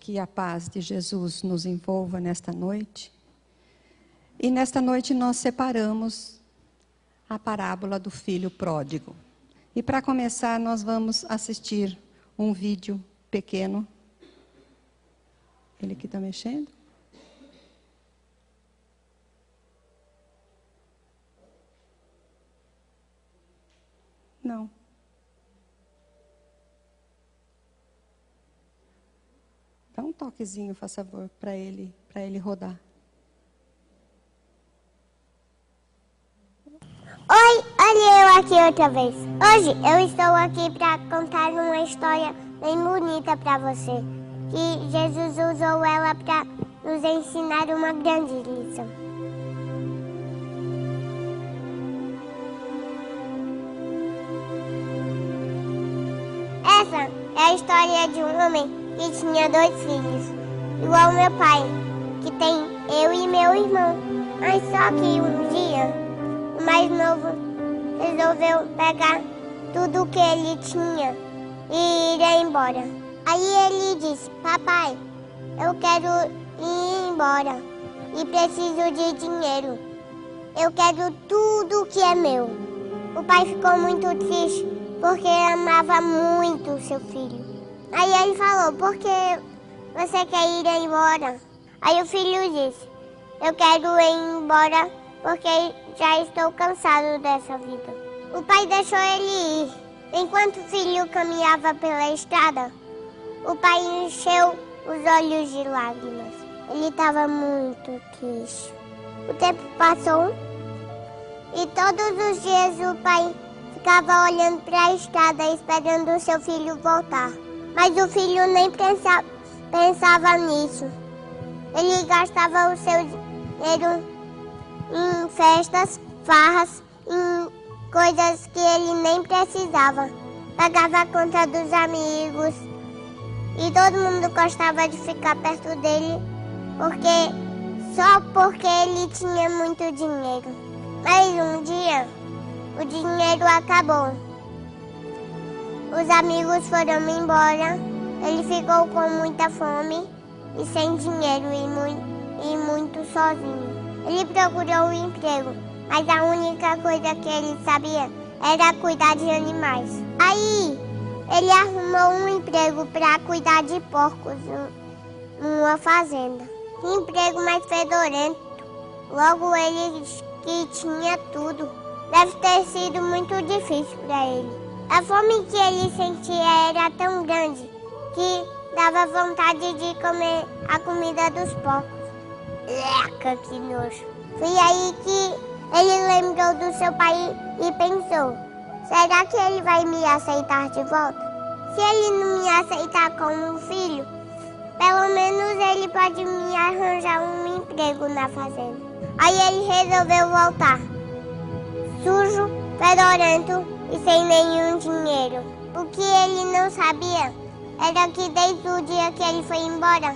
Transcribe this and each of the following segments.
Que a paz de Jesus nos envolva nesta noite. E nesta noite nós separamos a parábola do filho pródigo. E para começar, nós vamos assistir um vídeo pequeno. Ele que está mexendo? Não. Dá um toquezinho, faz favor, para ele rodar. Oi, olha eu aqui outra vez. Hoje eu estou aqui para contar uma história bem bonita para você. Que Jesus usou ela para nos ensinar uma grande lição. Essa é a história de um homem que tinha 2 filhos, igual meu pai, que tem eu e meu irmão. Mas só que um dia, o mais novo resolveu pegar tudo que ele tinha e ir embora. Aí ele disse: papai, eu quero ir embora e preciso de dinheiro. Eu quero tudo que é meu. O pai ficou muito triste porque amava muito o seu filho. Aí ele falou: por que você quer ir embora? Aí o filho disse: eu quero ir embora porque já estou cansado dessa vida. O pai deixou ele ir. Enquanto o filho caminhava pela estrada, o pai encheu os olhos de lágrimas. Ele estava muito triste. O tempo passou e todos os dias o pai ficava olhando para a estrada esperando o seu filho voltar. Mas o filho nem pensava nisso. Ele gastava o seu dinheiro em festas, farras, em coisas que ele nem precisava. Pagava a conta dos amigos e todo mundo gostava de ficar perto dele só porque ele tinha muito dinheiro. Mas um dia o dinheiro acabou. Os amigos foram embora, ele ficou com muita fome e sem dinheiro e muito sozinho. Ele procurou um emprego, mas a única coisa que ele sabia era cuidar de animais. Aí ele arrumou um emprego para cuidar de porcos numa fazenda. Que emprego mais fedorento. Logo ele que tinha tudo. Deve ter sido muito difícil para ele. A fome que ele sentia era tão grande que dava vontade de comer a comida dos porcos. Eca, que nojo. Foi aí que ele lembrou do seu pai e pensou: será que ele vai me aceitar de volta? Se ele não me aceitar como filho, pelo menos ele pode me arranjar um emprego na fazenda. Aí ele resolveu voltar, sujo, fedorento e sem nenhum dinheiro. O que ele não sabia era que desde o dia que ele foi embora,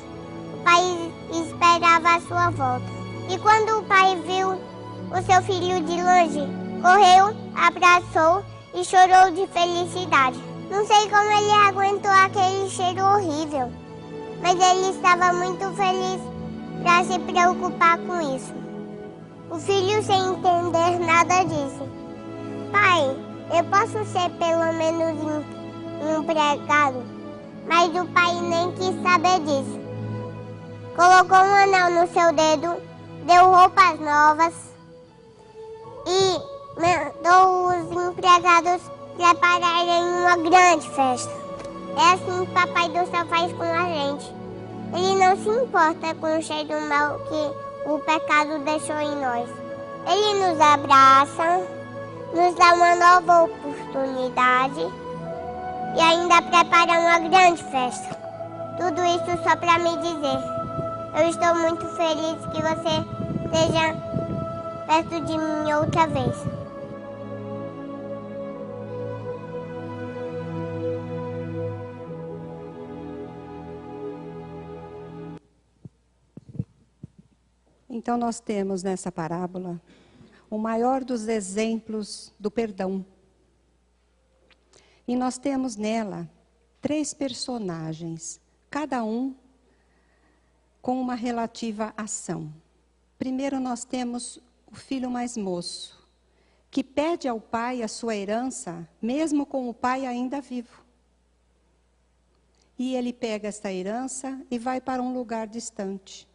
o pai esperava a sua volta. E quando o pai viu o seu filho de longe, correu, abraçou e chorou de felicidade. Não sei como ele aguentou aquele cheiro horrível, mas ele estava muito feliz para se preocupar com isso. O filho, sem entender nada, disse: pai, eu posso ser pelo menos empregado? Mas o pai nem quis saber disso. Colocou um anel no seu dedo, deu roupas novas e mandou os empregados prepararem uma grande festa. É assim que Papai do Céu faz com a gente. Ele não se importa com o cheiro mal que o pecado deixou em nós. Ele nos abraça, nos dá uma nova oportunidade e ainda prepara uma grande festa. Tudo isso só para me dizer: eu estou muito feliz que você esteja perto de mim outra vez. Então nós temos nessa parábola o maior dos exemplos do perdão. E nós temos nela 3 personagens, cada um com uma relativa ação. Primeiro nós temos o filho mais moço, que pede ao pai a sua herança, mesmo com o pai ainda vivo. E ele pega esta herança e vai para um lugar distante.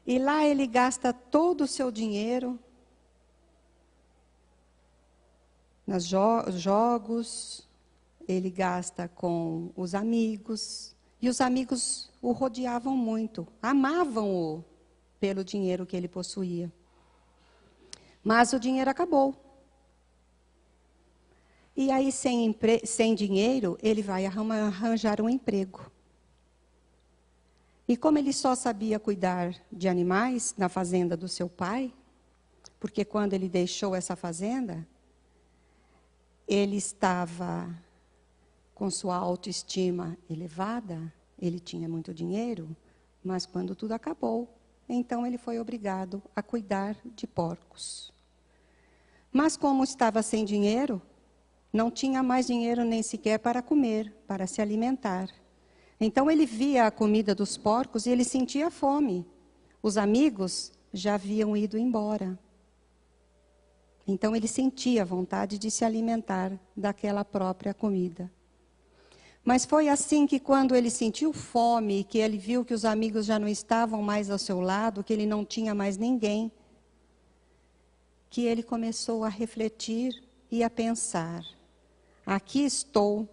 E lá ele gasta todo o seu dinheiro nos jogos, ele gasta com os amigos, e os amigos o rodeavam muito, amavam-o pelo dinheiro que ele possuía. Mas o dinheiro acabou. E aí, sem dinheiro, ele vai arranjar um emprego. E como ele só sabia cuidar de animais na fazenda do seu pai, porque quando ele deixou essa fazenda, ele estava com sua autoestima elevada, ele tinha muito dinheiro, mas quando tudo acabou, então ele foi obrigado a cuidar de porcos. Mas como estava sem dinheiro, não tinha mais dinheiro nem sequer para comer, para se alimentar. Então ele via a comida dos porcos e ele sentia fome. Os amigos já haviam ido embora. Então ele sentia vontade de se alimentar daquela própria comida. Mas foi assim que quando ele sentiu fome, que ele viu que os amigos já não estavam mais ao seu lado, que ele não tinha mais ninguém, que ele começou a refletir e a pensar: aqui estou,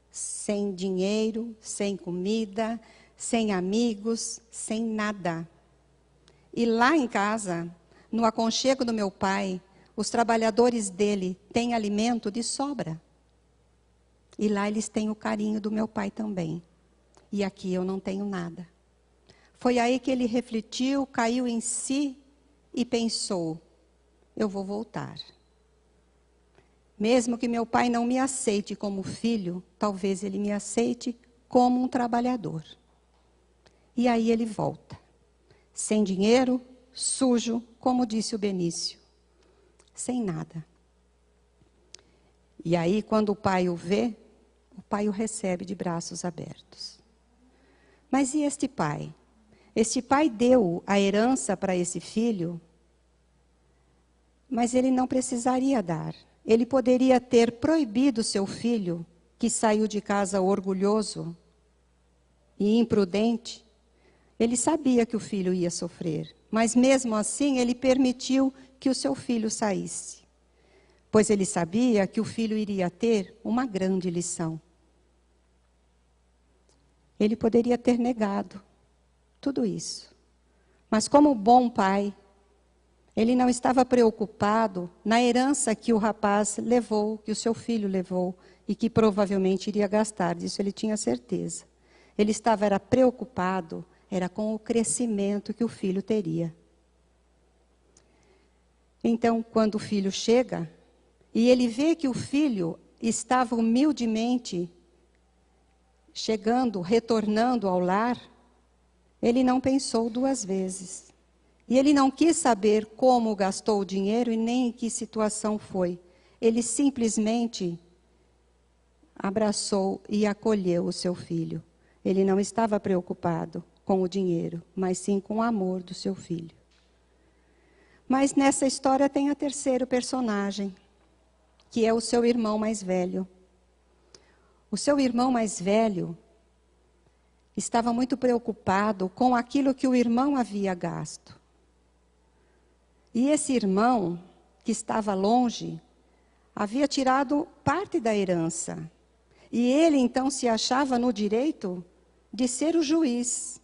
sem dinheiro, sem comida, sem amigos, sem nada. E lá em casa, no aconchego do meu pai, os trabalhadores dele têm alimento de sobra. E lá eles têm o carinho do meu pai também. E aqui eu não tenho nada. Foi aí que ele refletiu, caiu em si e pensou: eu vou voltar. Mesmo que meu pai não me aceite como filho, talvez ele me aceite como um trabalhador. E aí ele volta. Sem dinheiro, sujo, como disse o Benício. Sem nada. E aí, quando o pai o vê, o pai o recebe de braços abertos. Mas e este pai? Este pai deu a herança para esse filho, mas ele não precisaria dar. Ele poderia ter proibido seu filho, que saiu de casa orgulhoso e imprudente. Ele sabia que o filho ia sofrer, mas mesmo assim ele permitiu que o seu filho saísse. Pois ele sabia que o filho iria ter uma grande lição. Ele poderia ter negado tudo isso. Mas como bom pai, ele não estava preocupado na herança que o rapaz levou, que o seu filho levou, e que provavelmente iria gastar, disso ele tinha certeza. Ele estava preocupado com o crescimento que o filho teria. Então, quando o filho chega, e ele vê que o filho estava humildemente chegando, retornando ao lar, ele não pensou duas vezes. E ele não quis saber como gastou o dinheiro e nem em que situação foi. Ele simplesmente abraçou e acolheu o seu filho. Ele não estava preocupado com o dinheiro, mas sim com o amor do seu filho. Mas nessa história tem a terceiro personagem, que é o seu irmão mais velho. O seu irmão mais velho estava muito preocupado com aquilo que o irmão havia gasto. E esse irmão, que estava longe, havia tirado parte da herança. E ele então se achava no direito de ser o juiz,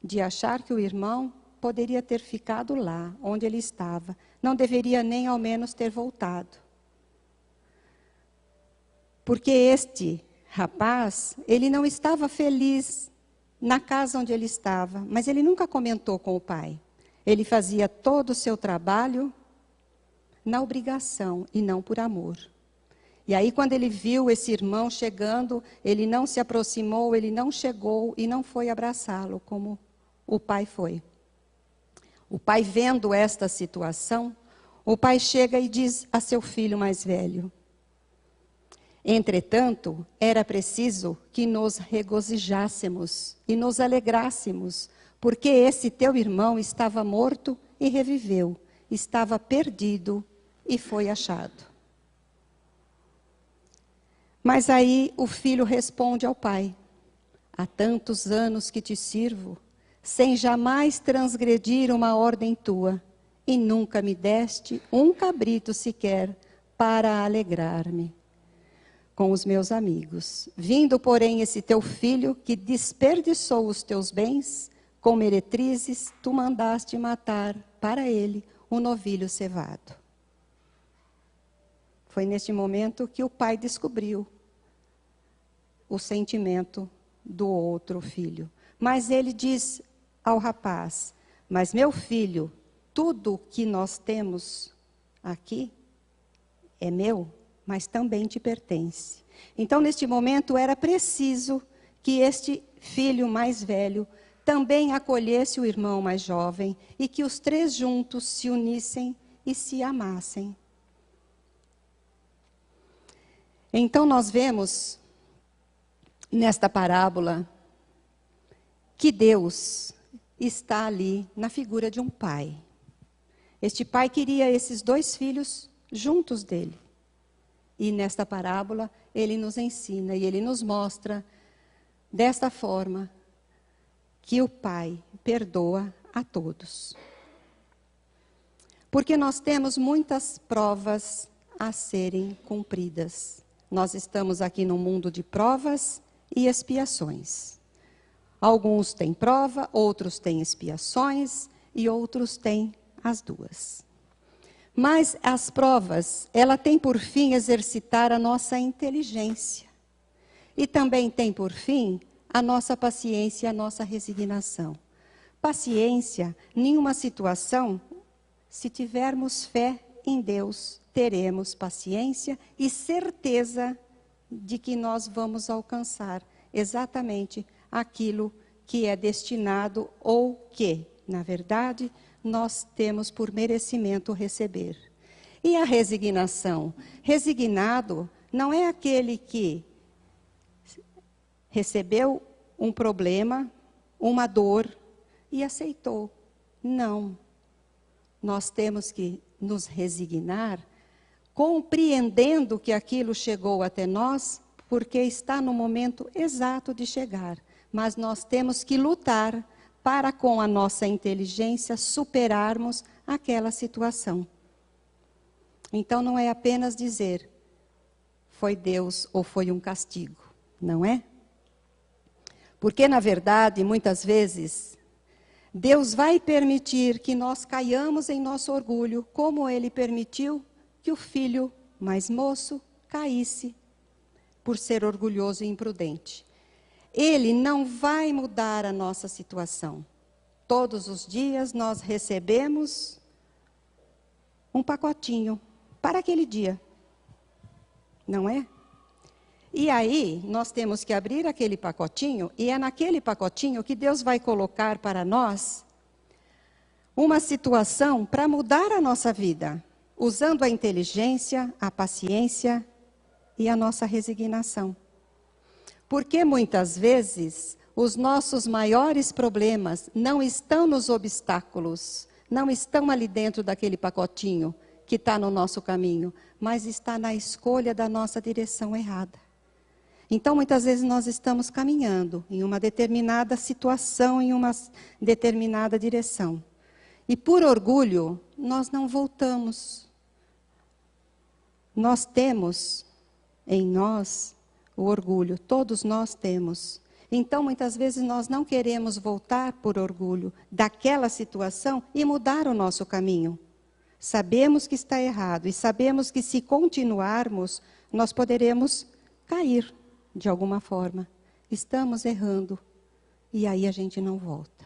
de achar que o irmão poderia ter ficado lá, onde ele estava. Não deveria nem ao menos ter voltado. Porque este rapaz, ele não estava feliz na casa onde ele estava, mas ele nunca comentou com o pai. Ele fazia todo o seu trabalho na obrigação e não por amor. E aí, quando ele viu esse irmão chegando, ele não se aproximou, ele não chegou e não foi abraçá-lo como o pai foi. O pai, vendo esta situação, o pai chega e diz a seu filho mais velho: Entretanto, era preciso que nos regozijássemos e nos alegrássemos, porque esse teu irmão estava morto e reviveu, estava perdido e foi achado. Mas aí o filho responde ao pai: há tantos anos que te sirvo, sem jamais transgredir uma ordem tua, e nunca me deste um cabrito sequer para alegrar-me com os meus amigos. Vindo, porém, esse teu filho, que desperdiçou os teus bens, com meretrizes, tu mandaste matar para ele um novilho cevado. Foi neste momento que o pai descobriu o sentimento do outro filho. Mas ele diz ao rapaz: mas meu filho, tudo que nós temos aqui é meu, mas também te pertence. Então, neste momento, era preciso que este filho mais velho também acolhesse o irmão mais jovem e que os três juntos se unissem e se amassem. Então, nós vemos nesta parábola que Deus está ali na figura de um pai. Este pai queria esses dois filhos juntos dele. E nesta parábola, ele nos ensina e ele nos mostra, desta forma, que o pai perdoa a todos. Porque nós temos muitas provas a serem cumpridas. Nós estamos aqui num mundo de provas e expiações. Alguns têm prova, outros têm expiações e outros têm as duas. Mas as provas, ela tem por fim exercitar a nossa inteligência. E também tem por fim a nossa paciência e a nossa resignação. Paciência, nenhuma situação, se tivermos fé em Deus, teremos paciência e certeza de que nós vamos alcançar exatamente aquilo que é destinado ou que, na verdade, nós temos por merecimento receber. E a resignação? Resignado não é aquele que recebeu um problema, uma dor e aceitou. Não. Nós temos que nos resignar, compreendendo que aquilo chegou até nós, porque está no momento exato de chegar. Mas nós temos que lutar para, com a nossa inteligência, superarmos aquela situação. Então, não é apenas dizer, foi Deus ou foi um castigo, não é? Porque, na verdade, muitas vezes, Deus vai permitir que nós caiamos em nosso orgulho, como Ele permitiu que o filho mais moço caísse por ser orgulhoso e imprudente. Ele não vai mudar a nossa situação. Todos os dias nós recebemos um pacotinho para aquele dia, não é? E aí nós temos que abrir aquele pacotinho, e é naquele pacotinho que Deus vai colocar para nós uma situação para mudar a nossa vida, usando a inteligência, a paciência e a nossa resignação. Porque muitas vezes os nossos maiores problemas não estão nos obstáculos, não estão ali dentro daquele pacotinho que está no nosso caminho, mas está na escolha da nossa direção errada. Então, muitas vezes nós estamos caminhando em uma determinada situação, em uma determinada direção. E por orgulho, nós não voltamos. Nós temos em nós o orgulho, todos nós temos. Então, muitas vezes, nós não queremos voltar por orgulho daquela situação e mudar o nosso caminho. Sabemos que está errado e sabemos que, se continuarmos, nós poderemos cair de alguma forma. Estamos errando e aí a gente não volta.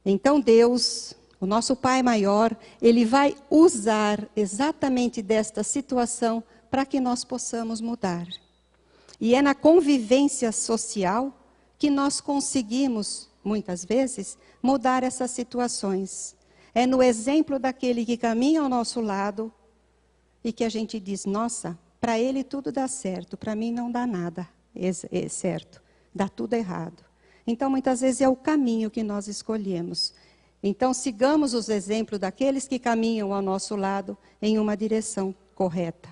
Então, Deus, o nosso Pai maior, Ele vai usar exatamente desta situação para que nós possamos mudar. E é na convivência social que nós conseguimos, muitas vezes, mudar essas situações. É no exemplo daquele que caminha ao nosso lado e que a gente diz, nossa, Para ele tudo dá certo, para mim não dá nada certo, dá tudo errado. Então, muitas vezes é o caminho que nós escolhemos. Então, sigamos os exemplos daqueles que caminham ao nosso lado em uma direção correta.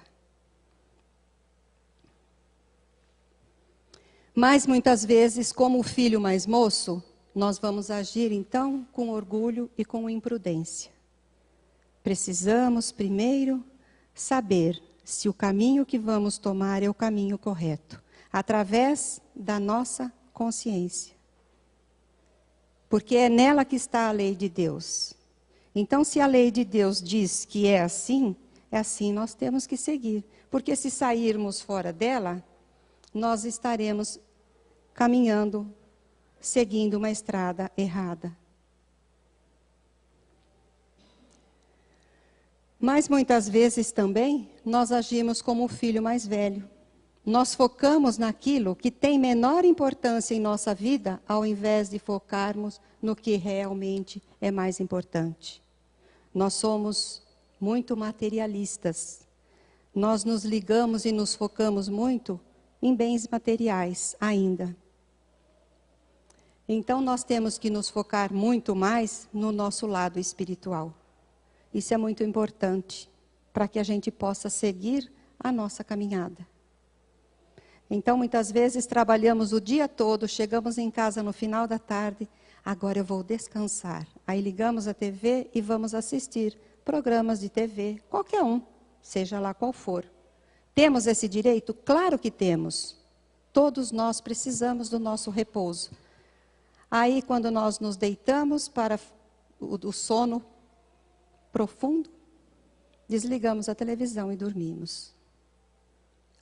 Mas, muitas vezes, como o filho mais moço, nós vamos agir, então, com orgulho e com imprudência. Precisamos, primeiro, saber se o caminho que vamos tomar é o caminho correto, através da nossa consciência. Porque é nela que está a lei de Deus. Então, se a lei de Deus diz que é assim nós temos que seguir. Porque se sairmos fora dela, nós estaremos caminhando, seguindo uma estrada errada. Mas muitas vezes também nós agimos como o filho mais velho. Nós focamos naquilo que tem menor importância em nossa vida, ao invés de focarmos no que realmente é mais importante. Nós somos muito materialistas. Nós nos ligamos e nos focamos muito em bens materiais ainda. Então nós temos que nos focar muito mais no nosso lado espiritual. Isso é muito importante para que a gente possa seguir a nossa caminhada. Então, muitas vezes, trabalhamos o dia todo, chegamos em casa no final da tarde, agora eu vou descansar. Aí ligamos a TV e vamos assistir programas de TV, qualquer um, seja lá qual for. Temos esse direito? Claro que temos. Todos nós precisamos do nosso repouso. Aí, quando nós nos deitamos para o sono profundo, desligamos a televisão e dormimos.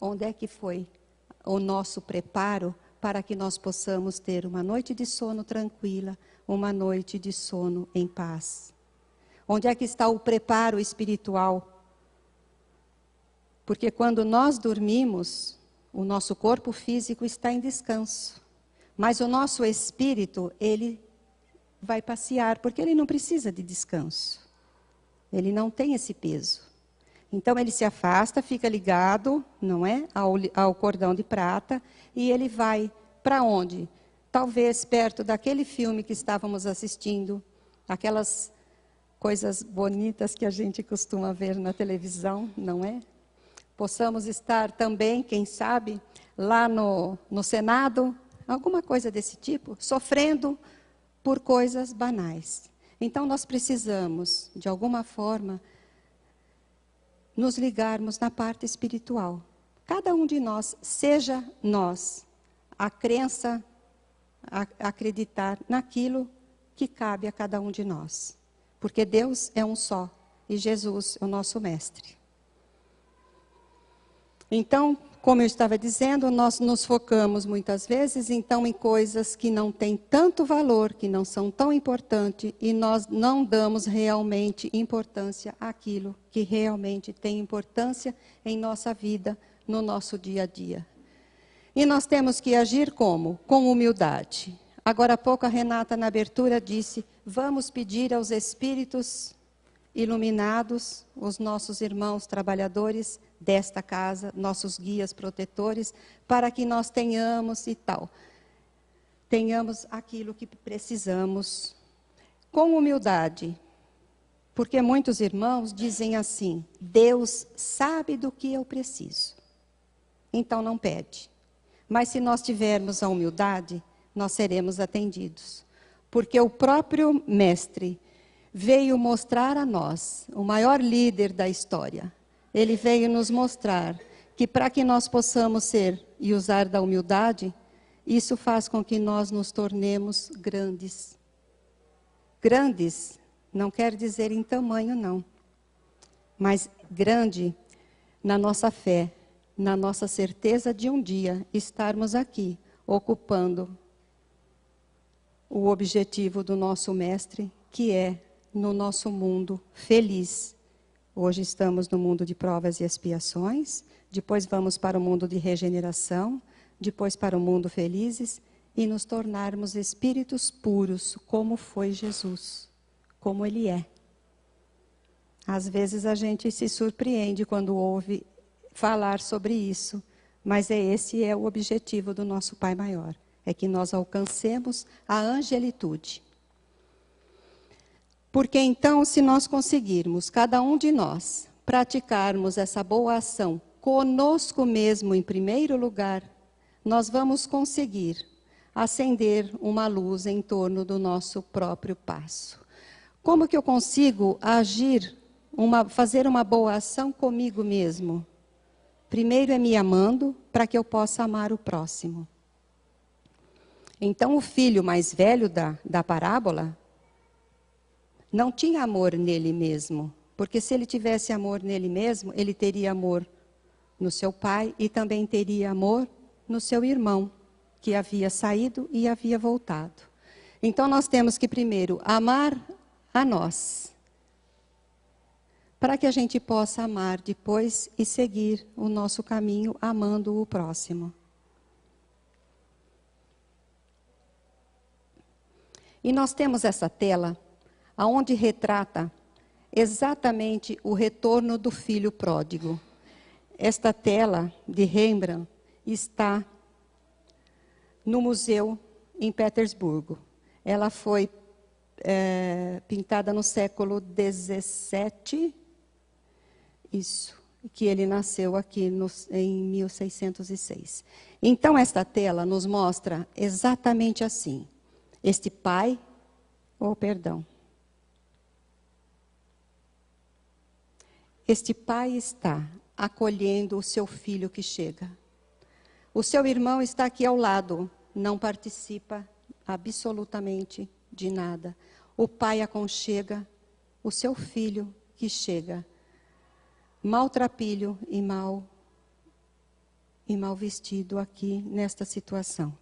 Onde é que foi o nosso preparo para que nós possamos ter uma noite de sono tranquila, uma noite de sono em paz? Onde é que está o preparo espiritual? Porque quando nós dormimos, o nosso corpo físico está em descanso. Mas o nosso espírito, ele vai passear, porque ele não precisa de descanso. Ele não tem esse peso. Então, ele se afasta, fica ligado, não é, ao cordão de prata, e ele vai para onde? Talvez perto daquele filme que estávamos assistindo, aquelas coisas bonitas que a gente costuma ver na televisão, não é? Possamos estar também, quem sabe, lá no Senado, alguma coisa desse tipo, sofrendo por coisas banais. Então, nós precisamos, de alguma forma, nos ligarmos na parte espiritual. Cada um de nós, seja nós, a crença, acreditar naquilo que cabe a cada um de nós. Porque Deus é um só e Jesus é o nosso mestre. Então, como eu estava dizendo, nós nos focamos muitas vezes então em coisas que não têm tanto valor, que não são tão importantes, e nós não damos realmente importância àquilo que realmente tem importância em nossa vida, no nosso dia a dia. E nós temos que agir como? Com humildade. Agora há pouco a Renata, na abertura, disse, vamos pedir aos espíritos iluminados, os nossos irmãos trabalhadores desta casa, nossos guias protetores, para que nós tenhamos tenhamos aquilo que precisamos, com humildade. Porque muitos irmãos dizem assim, Deus sabe do que eu preciso, então não pede. Mas se nós tivermos a humildade, nós seremos atendidos. Porque o próprio Mestre veio mostrar a nós, o maior líder da história, ele veio nos mostrar que para que nós possamos ser e usar da humildade, isso faz com que nós nos tornemos grandes. Grandes não quer dizer em tamanho, não. Mas grande na nossa fé, na nossa certeza de um dia estarmos aqui, ocupando o objetivo do nosso Mestre, que é no nosso mundo feliz. Hoje estamos no mundo de provas e expiações, depois vamos para o mundo de regeneração, depois para o mundo felizes, e nos tornarmos espíritos puros, como foi Jesus, como Ele é. Às vezes a gente se surpreende quando ouve falar sobre isso, mas esse é o objetivo do nosso Pai Maior, é que nós alcancemos a angelitude. Porque então, se nós conseguirmos, cada um de nós, praticarmos essa boa ação conosco mesmo em primeiro lugar, nós vamos conseguir acender uma luz em torno do nosso próprio passo. Como que eu consigo fazer uma boa ação comigo mesmo? Primeiro é me amando, para que eu possa amar o próximo. Então, o filho mais velho da parábola não tinha amor nele mesmo, porque se ele tivesse amor nele mesmo, ele teria amor no seu pai e também teria amor no seu irmão, que havia saído e havia voltado. Então, nós temos que primeiro amar a nós, para que a gente possa amar depois e seguir o nosso caminho amando o próximo. E nós temos essa tela, onde retrata exatamente o retorno do filho pródigo. Esta tela de Rembrandt está no museu em Petersburgo. Ela foi pintada no século XVII, isso, que ele nasceu aqui em 1606. Então, esta tela nos mostra exatamente assim. Este pai, este pai está acolhendo o seu filho que chega. O seu irmão está aqui ao lado, não participa absolutamente de nada. O pai aconchega o seu filho que chega, maltrapilho e mal vestido aqui nesta situação.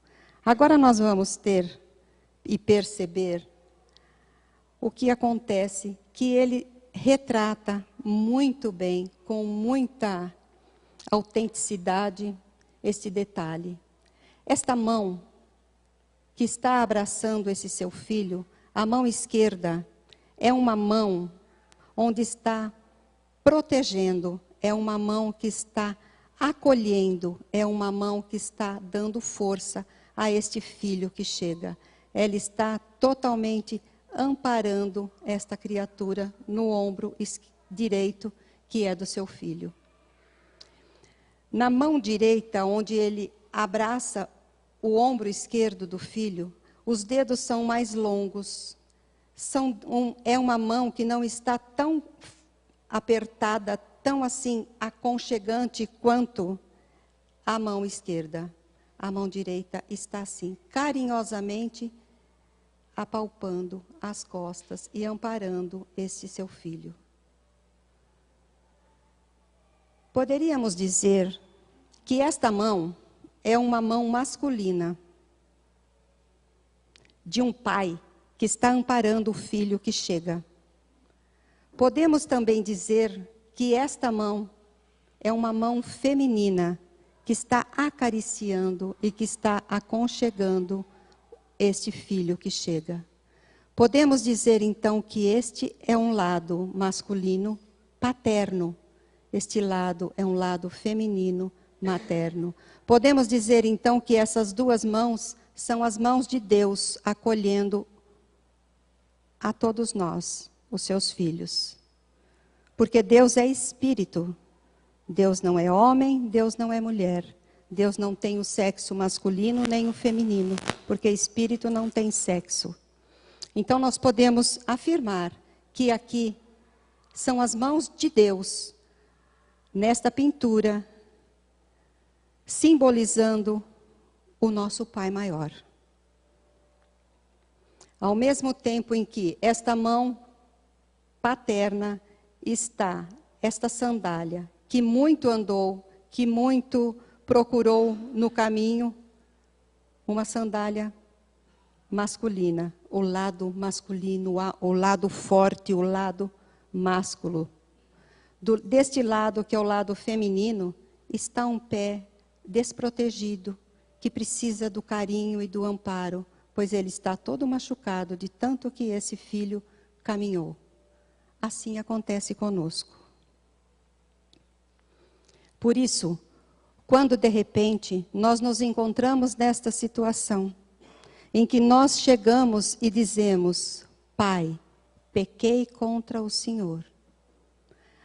Agora nós vamos ter e perceber o que acontece, que ele retrata muito bem, com muita autenticidade, este detalhe. Esta mão que está abraçando esse seu filho, a mão esquerda, é uma mão onde está protegendo, é uma mão que está acolhendo, é uma mão que está dando força a este filho que chega. Ela está totalmente amparando esta criatura no ombro direito, que é do seu filho. Na mão direita, onde ele abraça o ombro esquerdo do filho, os dedos são mais longos. É uma mão que não está tão apertada, tão assim aconchegante quanto a mão esquerda. A mão direita está assim, carinhosamente apalpando as costas e amparando esse seu filho. Poderíamos dizer que esta mão é uma mão masculina de um pai que está amparando o filho que chega. Podemos também dizer que esta mão é uma mão feminina que está acariciando e que está aconchegando este filho que chega. Podemos dizer então que este é um lado masculino paterno. Este lado é um lado feminino, materno. Podemos dizer, então, que essas duas mãos são as mãos de Deus acolhendo a todos nós, os seus filhos. Porque Deus é espírito. Deus não é homem, Deus não é mulher. Deus não tem o sexo masculino nem o feminino, porque espírito não tem sexo. Então, nós podemos afirmar que aqui são as mãos de Deus, nesta pintura, simbolizando o nosso Pai Maior. Ao mesmo tempo em que esta mão paterna está, esta sandália, que muito andou, que muito procurou no caminho, uma sandália masculina, o lado masculino, o lado forte, o lado másculo. Deste lado, que é o lado feminino, está um pé desprotegido, que precisa do carinho e do amparo, pois ele está todo machucado de tanto que esse filho caminhou. Assim acontece conosco. Por isso, quando de repente nós nos encontramos nesta situação, em que nós chegamos e dizemos: Pai, pequei contra o Senhor.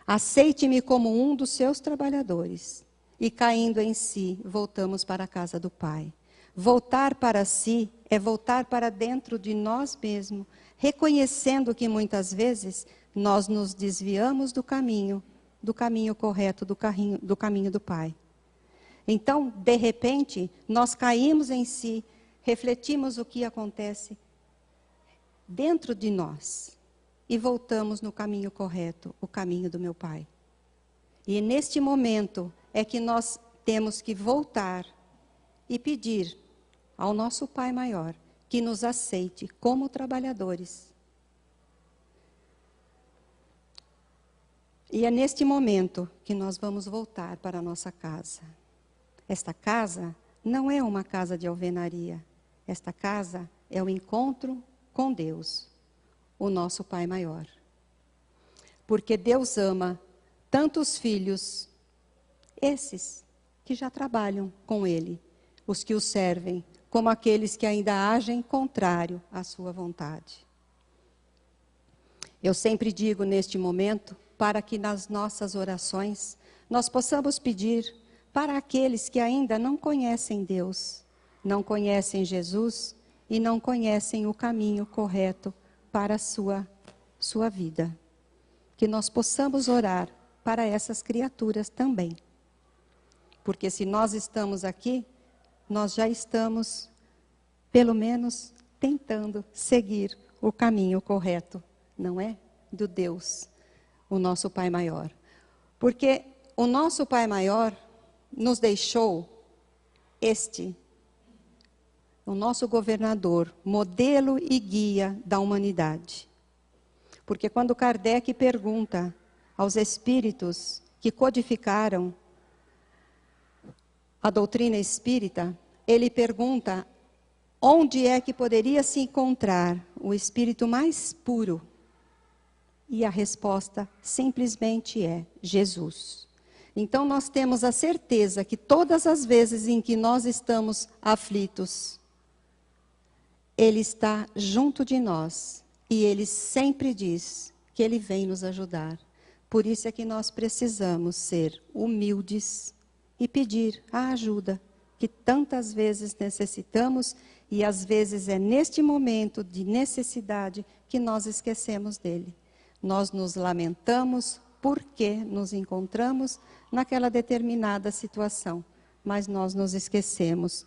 Aceite-me como um dos seus trabalhadores. E caindo em si, voltamos para a casa do Pai. Voltar para si é voltar para dentro de nós mesmos, reconhecendo que muitas vezes nós nos desviamos do caminho correto, do caminho do Pai. Então, de repente, nós caímos em si, refletimos o que acontece dentro de nós e voltamos no caminho correto, o caminho do meu Pai. E neste momento é que nós temos que voltar e pedir ao nosso Pai maior que nos aceite como trabalhadores. E é neste momento que nós vamos voltar para a nossa casa. Esta casa não é uma casa de alvenaria. Esta casa é o encontro com Deus, o nosso Pai maior. Porque Deus ama tanto os filhos, esses que já trabalham com Ele, os que o servem, como aqueles que ainda agem contrário à sua vontade. Eu sempre digo neste momento, para que nas nossas orações nós possamos pedir para aqueles que ainda não conhecem Deus, não conhecem Jesus e não conhecem o caminho correto para a sua vida. Que nós possamos orar para essas criaturas também. Porque se nós estamos aqui, nós já estamos, pelo menos, tentando seguir o caminho correto, não é? Do Deus, o nosso Pai maior. Porque o nosso Pai maior nos deixou o nosso governador, modelo e guia da humanidade. Porque quando Kardec pergunta aos espíritos que codificaram a doutrina espírita, ele pergunta onde é que poderia se encontrar o espírito mais puro. E a resposta simplesmente é Jesus. Então nós temos a certeza que todas as vezes em que nós estamos aflitos, Ele está junto de nós e Ele sempre diz que Ele vem nos ajudar. Por isso é que nós precisamos ser humildes e pedir a ajuda que tantas vezes necessitamos e às vezes é neste momento de necessidade que nós esquecemos dele. Nós nos lamentamos porque nos encontramos naquela determinada situação, mas nós nos esquecemos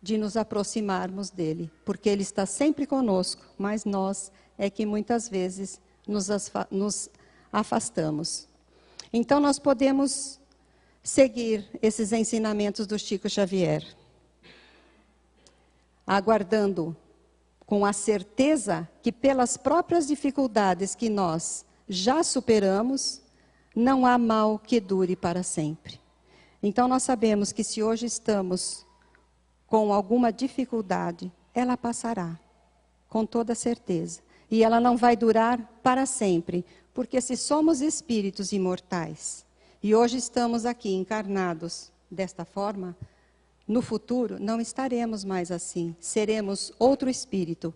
de nos aproximarmos dele, porque ele está sempre conosco, mas nós é que muitas vezes nos afastamos. Então nós podemos seguir esses ensinamentos do Chico Xavier, aguardando com a certeza que pelas próprias dificuldades que nós já superamos, não há mal que dure para sempre. Então nós sabemos que se hoje estamos com alguma dificuldade, ela passará, com toda certeza. E ela não vai durar para sempre, porque se somos espíritos imortais, e hoje estamos aqui encarnados desta forma, no futuro não estaremos mais assim, seremos outro espírito,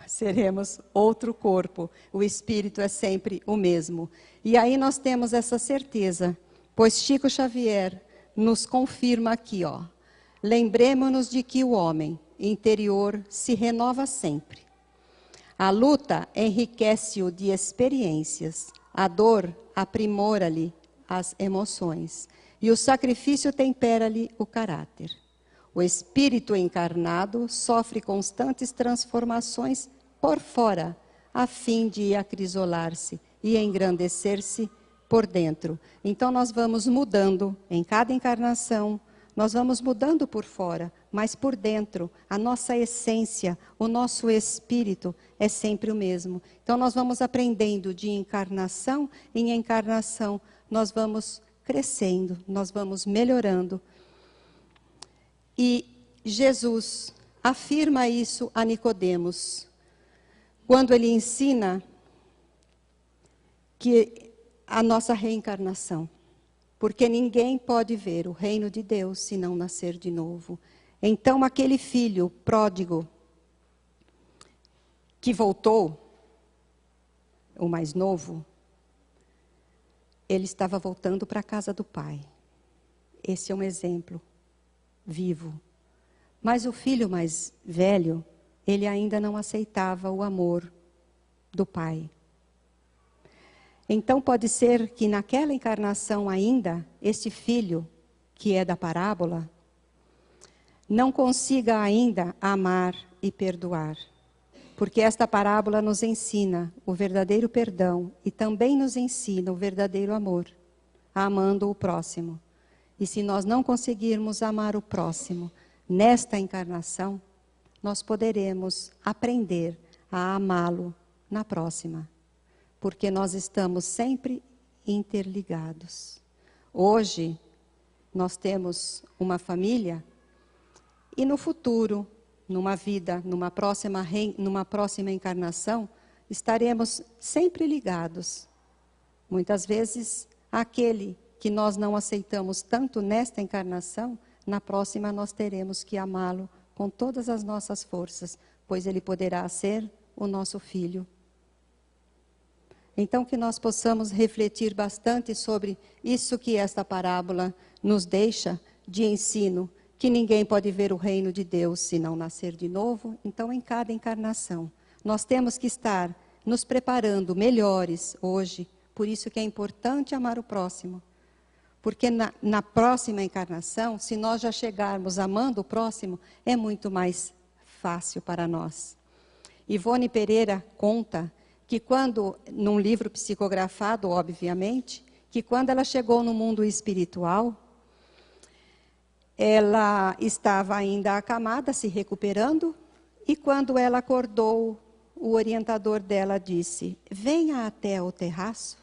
seremos outro corpo, o espírito é sempre o mesmo. E aí nós temos essa certeza, pois Chico Xavier nos confirma aqui, lembremos-nos de que o homem interior se renova sempre. A luta enriquece-o de experiências, a dor aprimora-lhe as emoções e o sacrifício tempera-lhe o caráter. O espírito encarnado sofre constantes transformações por fora, a fim de acrisolar-se e engrandecer-se por dentro. Então nós vamos mudando em cada encarnação, nós vamos mudando por fora, mas por dentro, a nossa essência, o nosso espírito é sempre o mesmo. Então nós vamos aprendendo de encarnação em encarnação, nós vamos crescendo, nós vamos melhorando. E Jesus afirma isso a Nicodemos, quando ele ensina que a nossa reencarnação. porque ninguém pode ver o reino de Deus se não nascer de novo. Então aquele filho pródigo que voltou, o mais novo, ele estava voltando para a casa do pai. Esse é um exemplo vivo. Mas o filho mais velho, ele ainda não aceitava o amor do pai. Então pode ser que naquela encarnação ainda, este filho, que é da parábola, não consiga ainda amar e perdoar. Porque esta parábola nos ensina o verdadeiro perdão e também nos ensina o verdadeiro amor, amando o próximo. E se nós não conseguirmos amar o próximo nesta encarnação, nós poderemos aprender a amá-lo na próxima. Porque nós estamos sempre interligados. Hoje, nós temos uma família e no futuro, numa vida, numa próxima encarnação, estaremos sempre ligados. Muitas vezes, aquele que nós não aceitamos tanto nesta encarnação, na próxima nós teremos que amá-lo com todas as nossas forças, pois ele poderá ser o nosso filho. Então, que nós possamos refletir bastante sobre isso que esta parábola nos deixa de ensino, que ninguém pode ver o reino de Deus se não nascer de novo. Então, em cada encarnação, nós temos que estar nos preparando melhores hoje. Por isso que é importante amar o próximo. Porque na próxima encarnação, se nós já chegarmos amando o próximo, é muito mais fácil para nós. Ivone Pereira conta que quando, num livro psicografado, obviamente, que quando ela chegou no mundo espiritual, ela estava ainda acamada, se recuperando, e quando ela acordou, o orientador dela disse: venha até o terraço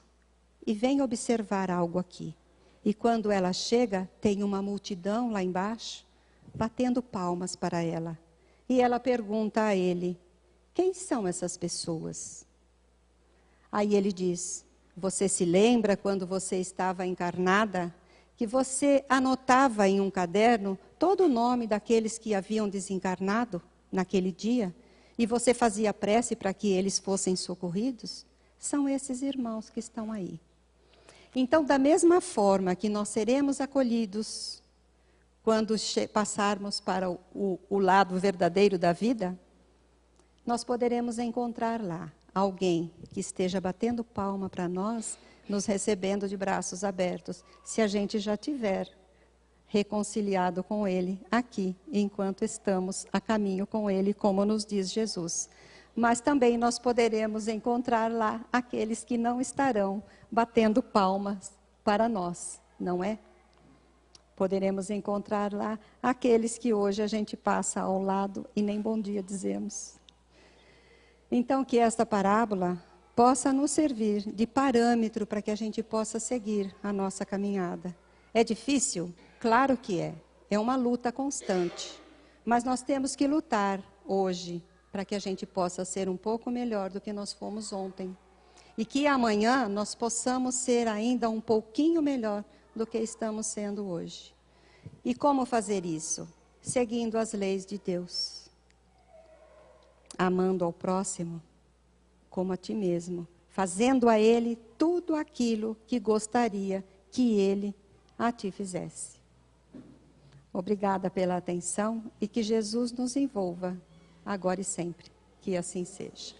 e venha observar algo aqui. E quando ela chega, tem uma multidão lá embaixo, batendo palmas para ela. E ela pergunta a ele: quem são essas pessoas? Aí ele diz: você se lembra quando você estava encarnada, que você anotava em um caderno todo o nome daqueles que haviam desencarnado naquele dia, e você fazia prece para que eles fossem socorridos? São esses irmãos que estão aí. Então, da mesma forma que nós seremos acolhidos quando passarmos para o lado verdadeiro da vida, nós poderemos encontrar lá alguém que esteja batendo palma para nós, nos recebendo de braços abertos, se a gente já tiver reconciliado com Ele aqui, enquanto estamos a caminho com Ele, como nos diz Jesus. Mas também nós poderemos encontrar lá aqueles que não estarão batendo palmas para nós, não é? Poderemos encontrar lá aqueles que hoje a gente passa ao lado e nem bom dia dizemos. Então, que esta parábola possa nos servir de parâmetro para que a gente possa seguir a nossa caminhada. É difícil? Claro que é. É uma luta constante. Mas nós temos que lutar hoje para que a gente possa ser um pouco melhor do que nós fomos ontem. E que amanhã nós possamos ser ainda um pouquinho melhor do que estamos sendo hoje. E como fazer isso? Seguindo as leis de Deus. Amando ao próximo como a ti mesmo, fazendo a ele tudo aquilo que gostaria que ele a ti fizesse. Obrigada pela atenção e que Jesus nos envolva, agora e sempre. Que assim seja.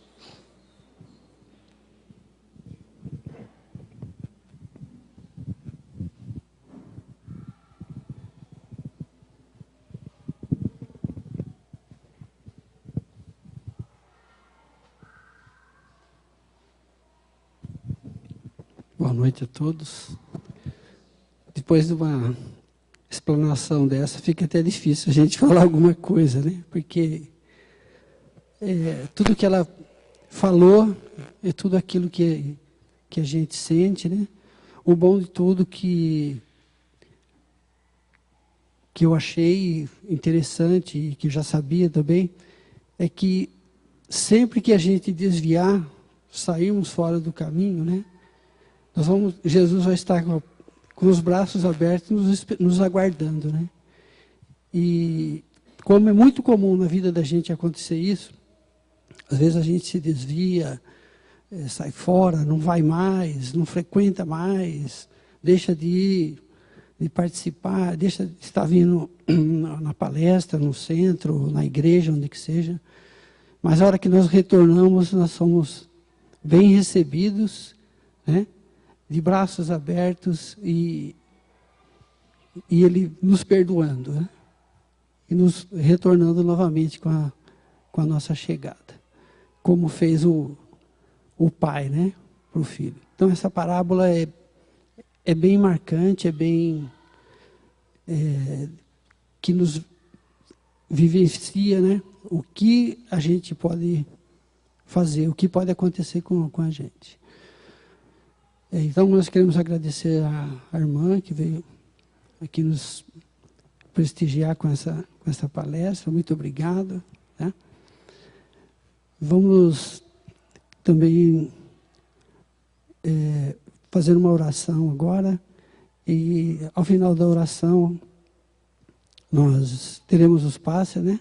Boa noite a todos. Depois de uma explanação dessa, fica até difícil a gente falar alguma coisa, né? Porque tudo que ela falou é tudo aquilo que a gente sente, né? O bom de tudo que eu achei interessante e que eu já sabia também, é que sempre que a gente desviar, sairmos fora do caminho, né? Jesus vai estar com os braços abertos, nos aguardando, né? E como é muito comum na vida da gente acontecer isso, às vezes a gente se desvia, sai fora, não vai mais, não frequenta mais, deixa de ir, de participar, deixa de estar vindo na palestra, no centro, na igreja, onde que seja. Mas a hora que nós retornamos, nós somos bem recebidos, né? De braços abertos e Ele nos perdoando, né? E nos retornando novamente com a nossa chegada, como fez o pai, né, para o filho. Então essa parábola é bem marcante, que nos vivencia, né, o que a gente pode fazer, o que pode acontecer com a gente. Então nós queremos agradecer a irmã que veio aqui nos prestigiar com essa palestra. Muito obrigado, né? Vamos também fazer uma oração agora, e ao final da oração nós teremos os passes, né?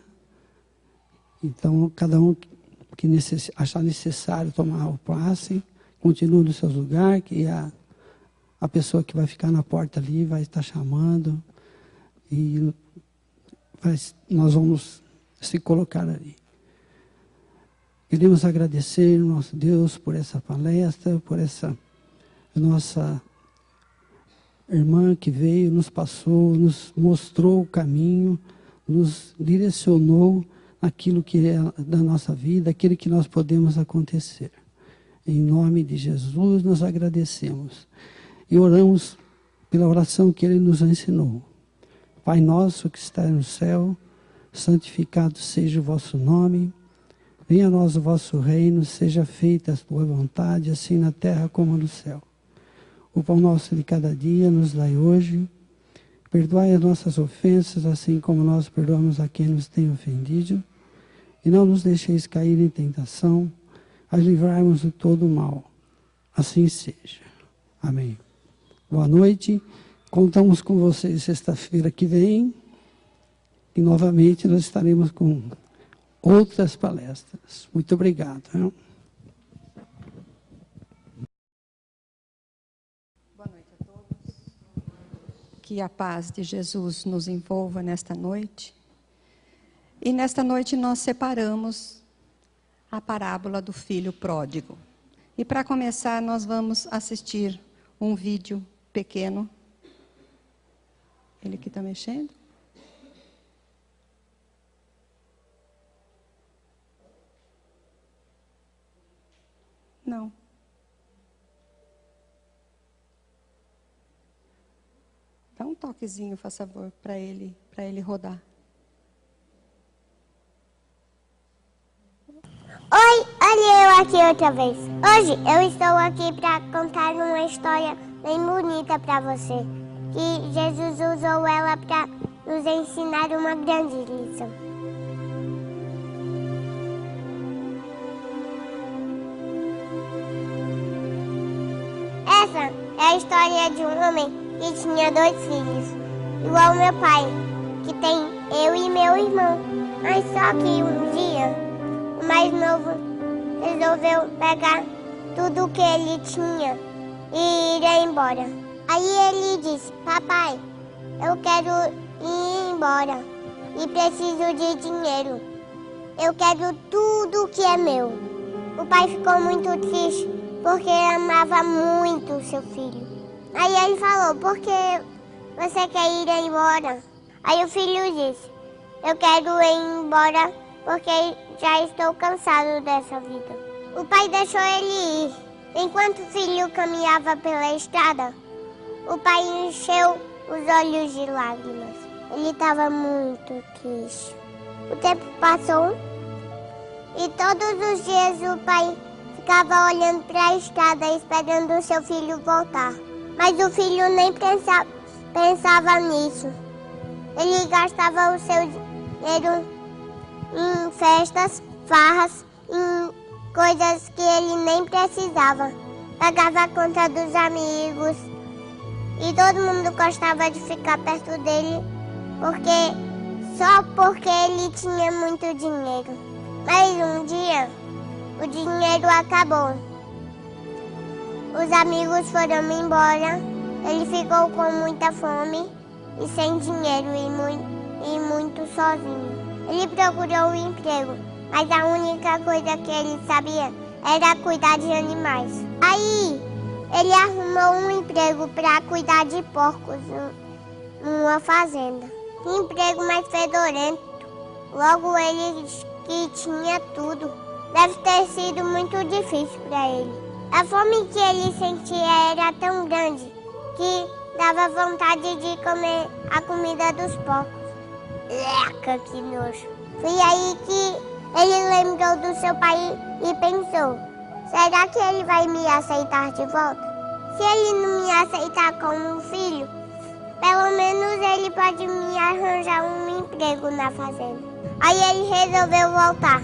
Então cada um que achar necessário tomar o passe, continue nos seus lugares, que a pessoa que vai ficar na porta ali vai estar chamando, e nós vamos se colocar ali. Queremos agradecer, nosso Deus, por essa palestra, por essa nossa irmã que veio, nos passou, nos mostrou o caminho, nos direcionou aquilo que é da nossa vida, aquilo que nós podemos acontecer. Em nome de Jesus, nós agradecemos. E oramos pela oração que Ele nos ensinou. Pai nosso que está no céu, santificado seja o vosso nome. Venha a nós o vosso reino, seja feita a tua vontade, assim na terra como no céu. O pão nosso de cada dia nos dai hoje. Perdoai as nossas ofensas, assim como nós perdoamos a quem nos tem ofendido. E não nos deixeis cair em tentação, a livrarmos de todo o mal. Assim seja. Amém. Boa noite. Contamos com vocês sexta-feira que vem. E novamente nós estaremos com outras palestras. Muito obrigado. Boa noite a todos. Que a paz de Jesus nos envolva nesta noite. E nesta noite nós separamos a parábola do filho pródigo. E para começar, nós vamos assistir um vídeo pequeno. Ele que está mexendo? Não. Dá um toquezinho, faz favor, para ele rodar. Oi, olha eu aqui outra vez. Hoje eu estou aqui para contar uma história bem bonita para você. Que Jesus usou ela para nos ensinar uma grande lição. Essa é a história de um homem que tinha 2 filhos, igual meu pai, que tem eu e meu irmão. Mas só que um dia o mais novo resolveu pegar tudo que ele tinha e ir embora. Aí ele disse: papai, eu quero ir embora e preciso de dinheiro. Eu quero tudo que é meu. O pai ficou muito triste porque amava muito seu filho. Aí ele falou: por que você quer ir embora? Aí o filho disse: eu quero ir embora porque já estou cansado dessa vida. O pai deixou ele ir. Enquanto o filho caminhava pela estrada, o pai encheu os olhos de lágrimas. Ele estava muito triste. O tempo passou e todos os dias o pai ficava olhando para a estrada esperando o seu filho voltar. Mas o filho nem pensava nisso. Ele gastava o seu dinheiro em festas, farras, em coisas que ele nem precisava. Pagava a conta dos amigos E todo mundo gostava de ficar perto dele só porque ele tinha muito dinheiro. Mas um dia, o dinheiro acabou. Os amigos foram embora. Ele ficou com muita fome e sem dinheiro e muito sozinho. Ele procurou um emprego, mas a única coisa que ele sabia era cuidar de animais. Aí, ele arrumou um emprego para cuidar de porcos numa fazenda. Que emprego mais fedorento. Logo ele que tinha tudo. Deve ter sido muito difícil para ele. A fome que ele sentia era tão grande que dava vontade de comer a comida dos porcos. Eca, que nojo. Foi aí que ele lembrou do seu pai e pensou: será que ele vai me aceitar de volta? Se ele não me aceitar como filho, pelo menos ele pode me arranjar um emprego na fazenda. Aí ele resolveu voltar,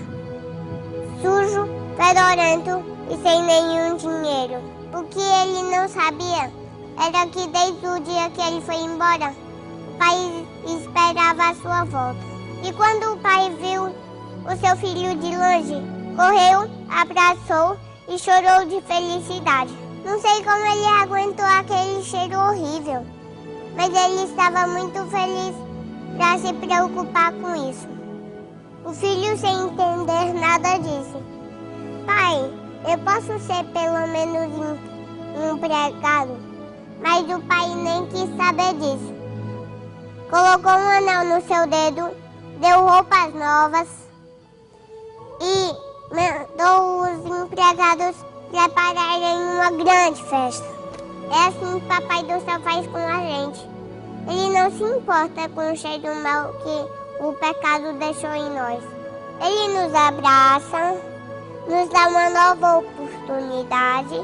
sujo, fedorento e sem nenhum dinheiro. O que ele não sabia era que desde o dia que ele foi embora, o pai esperava a sua volta. E quando o pai viu o seu filho de longe, correu, abraçou e chorou de felicidade. Não sei como ele aguentou aquele cheiro horrível, mas ele estava muito feliz para se preocupar com isso. O filho, sem entender nada, disse: pai, eu posso ser pelo menos empregado? Mas o pai nem quis saber disso. Colocou um anel no seu dedo, deu roupas novas e mandou os empregados prepararem uma grande festa. É assim que o Papai do Céu faz com a gente. Ele não se importa com o cheiro mal que o pecado deixou em nós. Ele nos abraça, nos dá uma nova oportunidade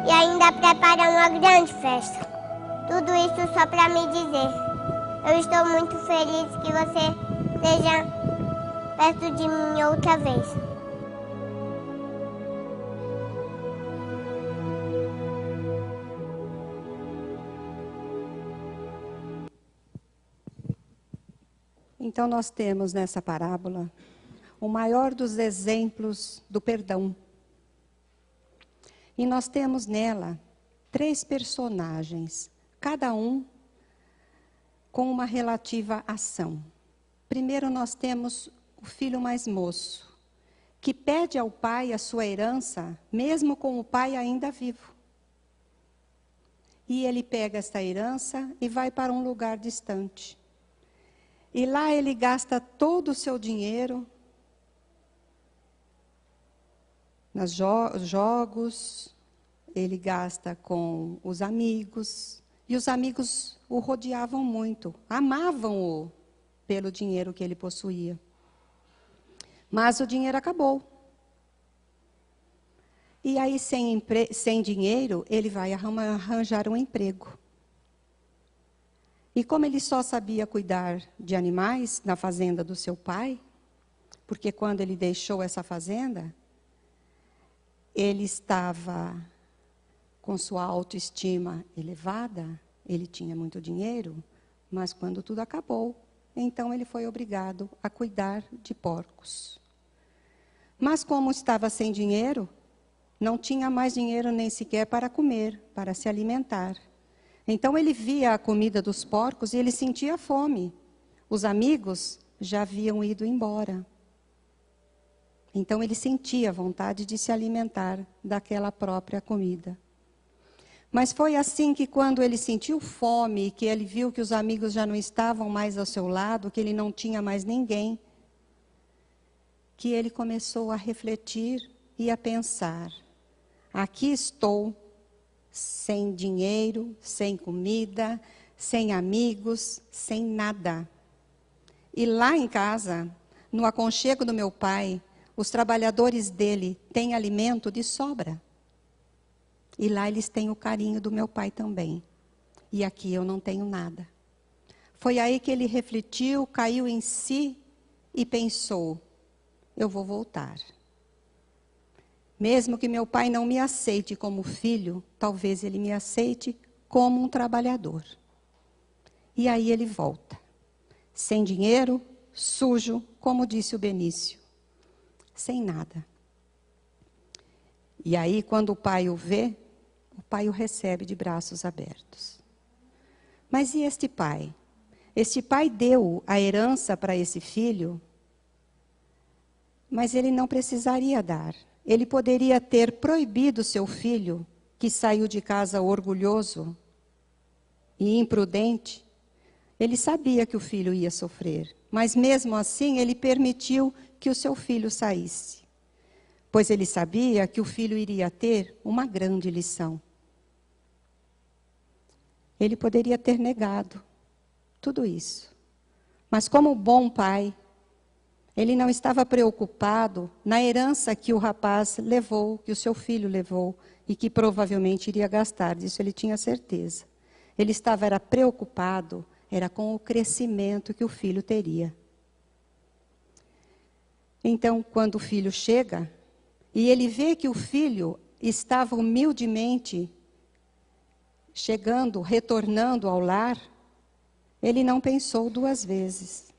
e ainda prepara uma grande festa. Tudo isso só para me dizer: eu estou muito feliz que você esteja perto de mim outra vez. Então nós temos nessa parábola o maior dos exemplos do perdão. E nós temos nela 3 personagens, cada um com uma relativa ação. Primeiro nós temos o filho mais moço, que pede ao pai a sua herança, mesmo com o pai ainda vivo. E ele pega esta herança e vai para um lugar distante. E lá ele gasta todo o seu dinheiro nos jogos, ele gasta com os amigos, e os amigos o rodeavam muito, amavam-o pelo dinheiro que ele possuía. Mas o dinheiro acabou. E aí, sem dinheiro, ele vai arranjar um emprego. E como ele só sabia cuidar de animais na fazenda do seu pai, porque quando ele deixou essa fazenda, ele estava com sua autoestima elevada, ele tinha muito dinheiro, mas quando tudo acabou, então ele foi obrigado a cuidar de porcos. Mas como estava sem dinheiro, não tinha mais dinheiro nem sequer para comer, para se alimentar. Então ele via a comida dos porcos e ele sentia fome. Os amigos já haviam ido embora. Então ele sentia vontade de se alimentar daquela própria comida. Mas foi assim que quando ele sentiu fome, que ele viu que os amigos já não estavam mais ao seu lado, que ele não tinha mais ninguém, que ele começou a refletir e a pensar: aqui estou, sem dinheiro, sem comida, sem amigos, sem nada. E lá em casa, no aconchego do meu pai, os trabalhadores dele têm alimento de sobra. E lá eles têm o carinho do meu pai também. E aqui eu não tenho nada. Foi aí que ele refletiu, caiu em si e pensou: eu vou voltar. Mesmo que meu pai não me aceite como filho, talvez ele me aceite como um trabalhador. E aí ele volta, sem dinheiro, sujo, como disse o Benício, sem nada. E aí, quando o pai o vê, o pai o recebe de braços abertos. Mas e este pai? Este pai deu a herança para esse filho, mas ele não precisaria dar. Ele poderia ter proibido seu filho, que saiu de casa orgulhoso e imprudente. Ele sabia que o filho ia sofrer, mas mesmo assim ele permitiu que o seu filho saísse, pois ele sabia que o filho iria ter uma grande lição. Ele poderia ter negado tudo isso, mas como bom pai, ele não estava preocupado na herança que o rapaz levou, que o seu filho levou, e que provavelmente iria gastar, disso ele tinha certeza. Ele estava preocupado com o crescimento que o filho teria. Então, quando o filho chega, e ele vê que o filho estava humildemente chegando, retornando ao lar, ele não pensou duas vezes.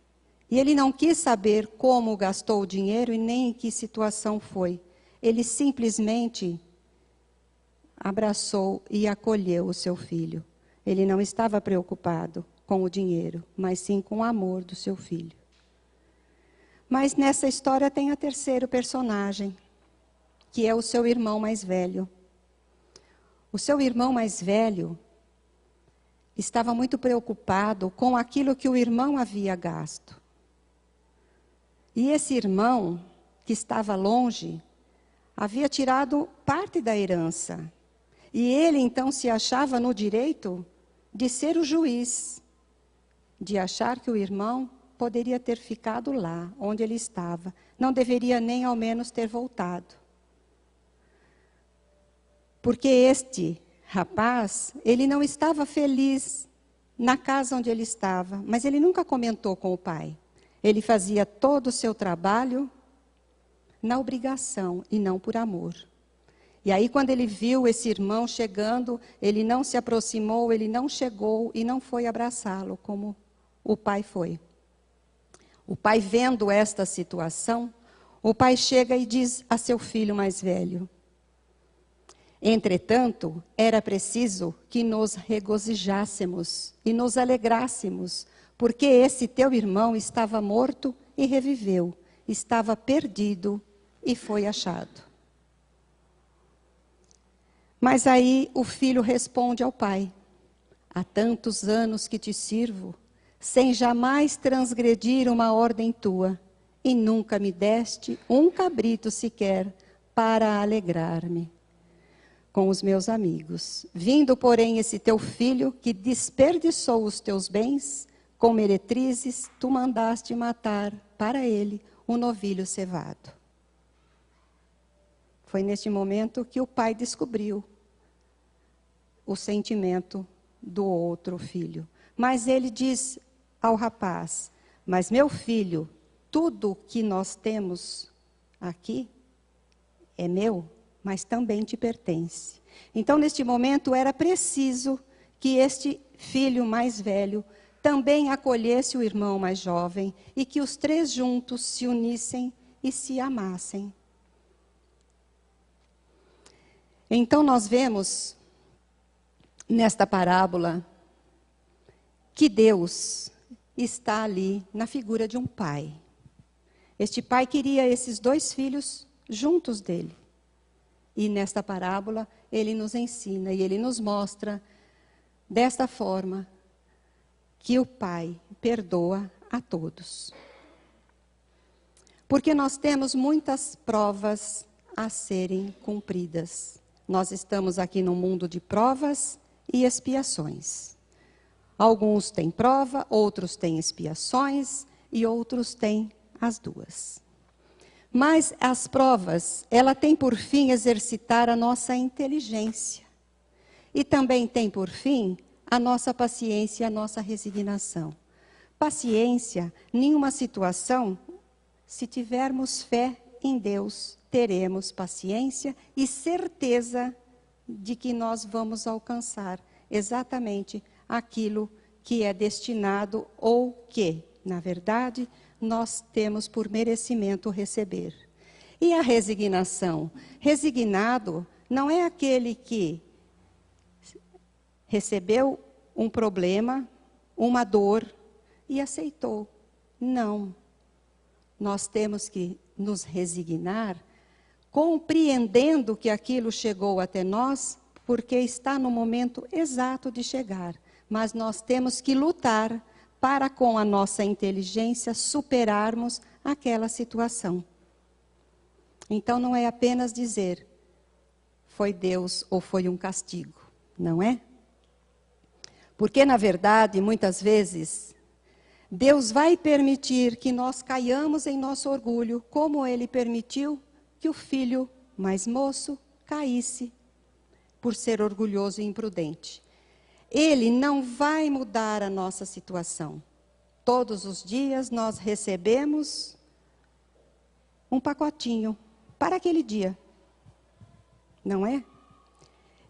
E ele não quis saber como gastou o dinheiro e nem em que situação foi. Ele simplesmente abraçou e acolheu o seu filho. Ele não estava preocupado com o dinheiro, mas sim com o amor do seu filho. Mas nessa história tem o terceiro personagem, que é o seu irmão mais velho. O seu irmão mais velho estava muito preocupado com aquilo que o irmão havia gasto. E esse irmão, que estava longe, havia tirado parte da herança. E ele, então, se achava no direito de ser o juiz, de achar que o irmão poderia ter ficado lá, onde ele estava. Não deveria nem, ao menos, ter voltado. Porque este rapaz, ele não estava feliz na casa onde ele estava, mas ele nunca comentou com o pai. Ele fazia todo o seu trabalho na obrigação e não por amor. E aí, quando ele viu esse irmão chegando, ele não se aproximou, ele não chegou e não foi abraçá-lo, como o pai foi. O pai, vendo esta situação, o pai chega e diz a seu filho mais velho: entretanto, era preciso que nos regozijássemos e nos alegrássemos, porque esse teu irmão estava morto e reviveu, estava perdido e foi achado. Mas aí o filho responde ao pai: há tantos anos que te sirvo, sem jamais transgredir uma ordem tua, e nunca me deste um cabrito sequer para alegrar-me com os meus amigos. Vindo, porém, esse teu filho, que desperdiçou os teus bens com meretrizes, tu mandaste matar para ele um novilho cevado. Foi neste momento que o pai descobriu o sentimento do outro filho. Mas ele diz ao rapaz: mas meu filho, tudo que nós temos aqui é meu, mas também te pertence. Então, neste momento, era preciso que este filho mais velho também acolhesse o irmão mais jovem e que os três juntos se unissem e se amassem. Então, nós vemos nesta parábola que Deus está ali na figura de um pai. Este pai queria esses dois filhos juntos dele. E nesta parábola ele nos ensina e ele nos mostra desta forma que o pai perdoa a todos. Porque nós temos muitas provas a serem cumpridas. Nós estamos aqui num mundo de provas e expiações. Alguns têm prova, outros têm expiações e outros têm as duas. Mas as provas, ela tem por fim exercitar a nossa inteligência. E também tem por fim a nossa paciência e a nossa resignação. Paciência, nenhuma situação, se tivermos fé em Deus, teremos paciência e certeza de que nós vamos alcançar exatamente aquilo que é destinado ou que, na verdade, nós temos por merecimento receber. E a resignação? Resignado não é aquele que recebeu um problema, uma dor e aceitou. Não. Nós temos que nos resignar, compreendendo que aquilo chegou até nós, porque está no momento exato de chegar. Mas nós temos que lutar para, com a nossa inteligência, superarmos aquela situação. Então, não é apenas dizer, foi Deus ou foi um castigo, não é? Porque, na verdade, muitas vezes, Deus vai permitir que nós caiamos em nosso orgulho, como Ele permitiu que o filho mais moço caísse por ser orgulhoso e imprudente. Ele não vai mudar a nossa situação. Todos os dias nós recebemos um pacotinho para aquele dia, não é?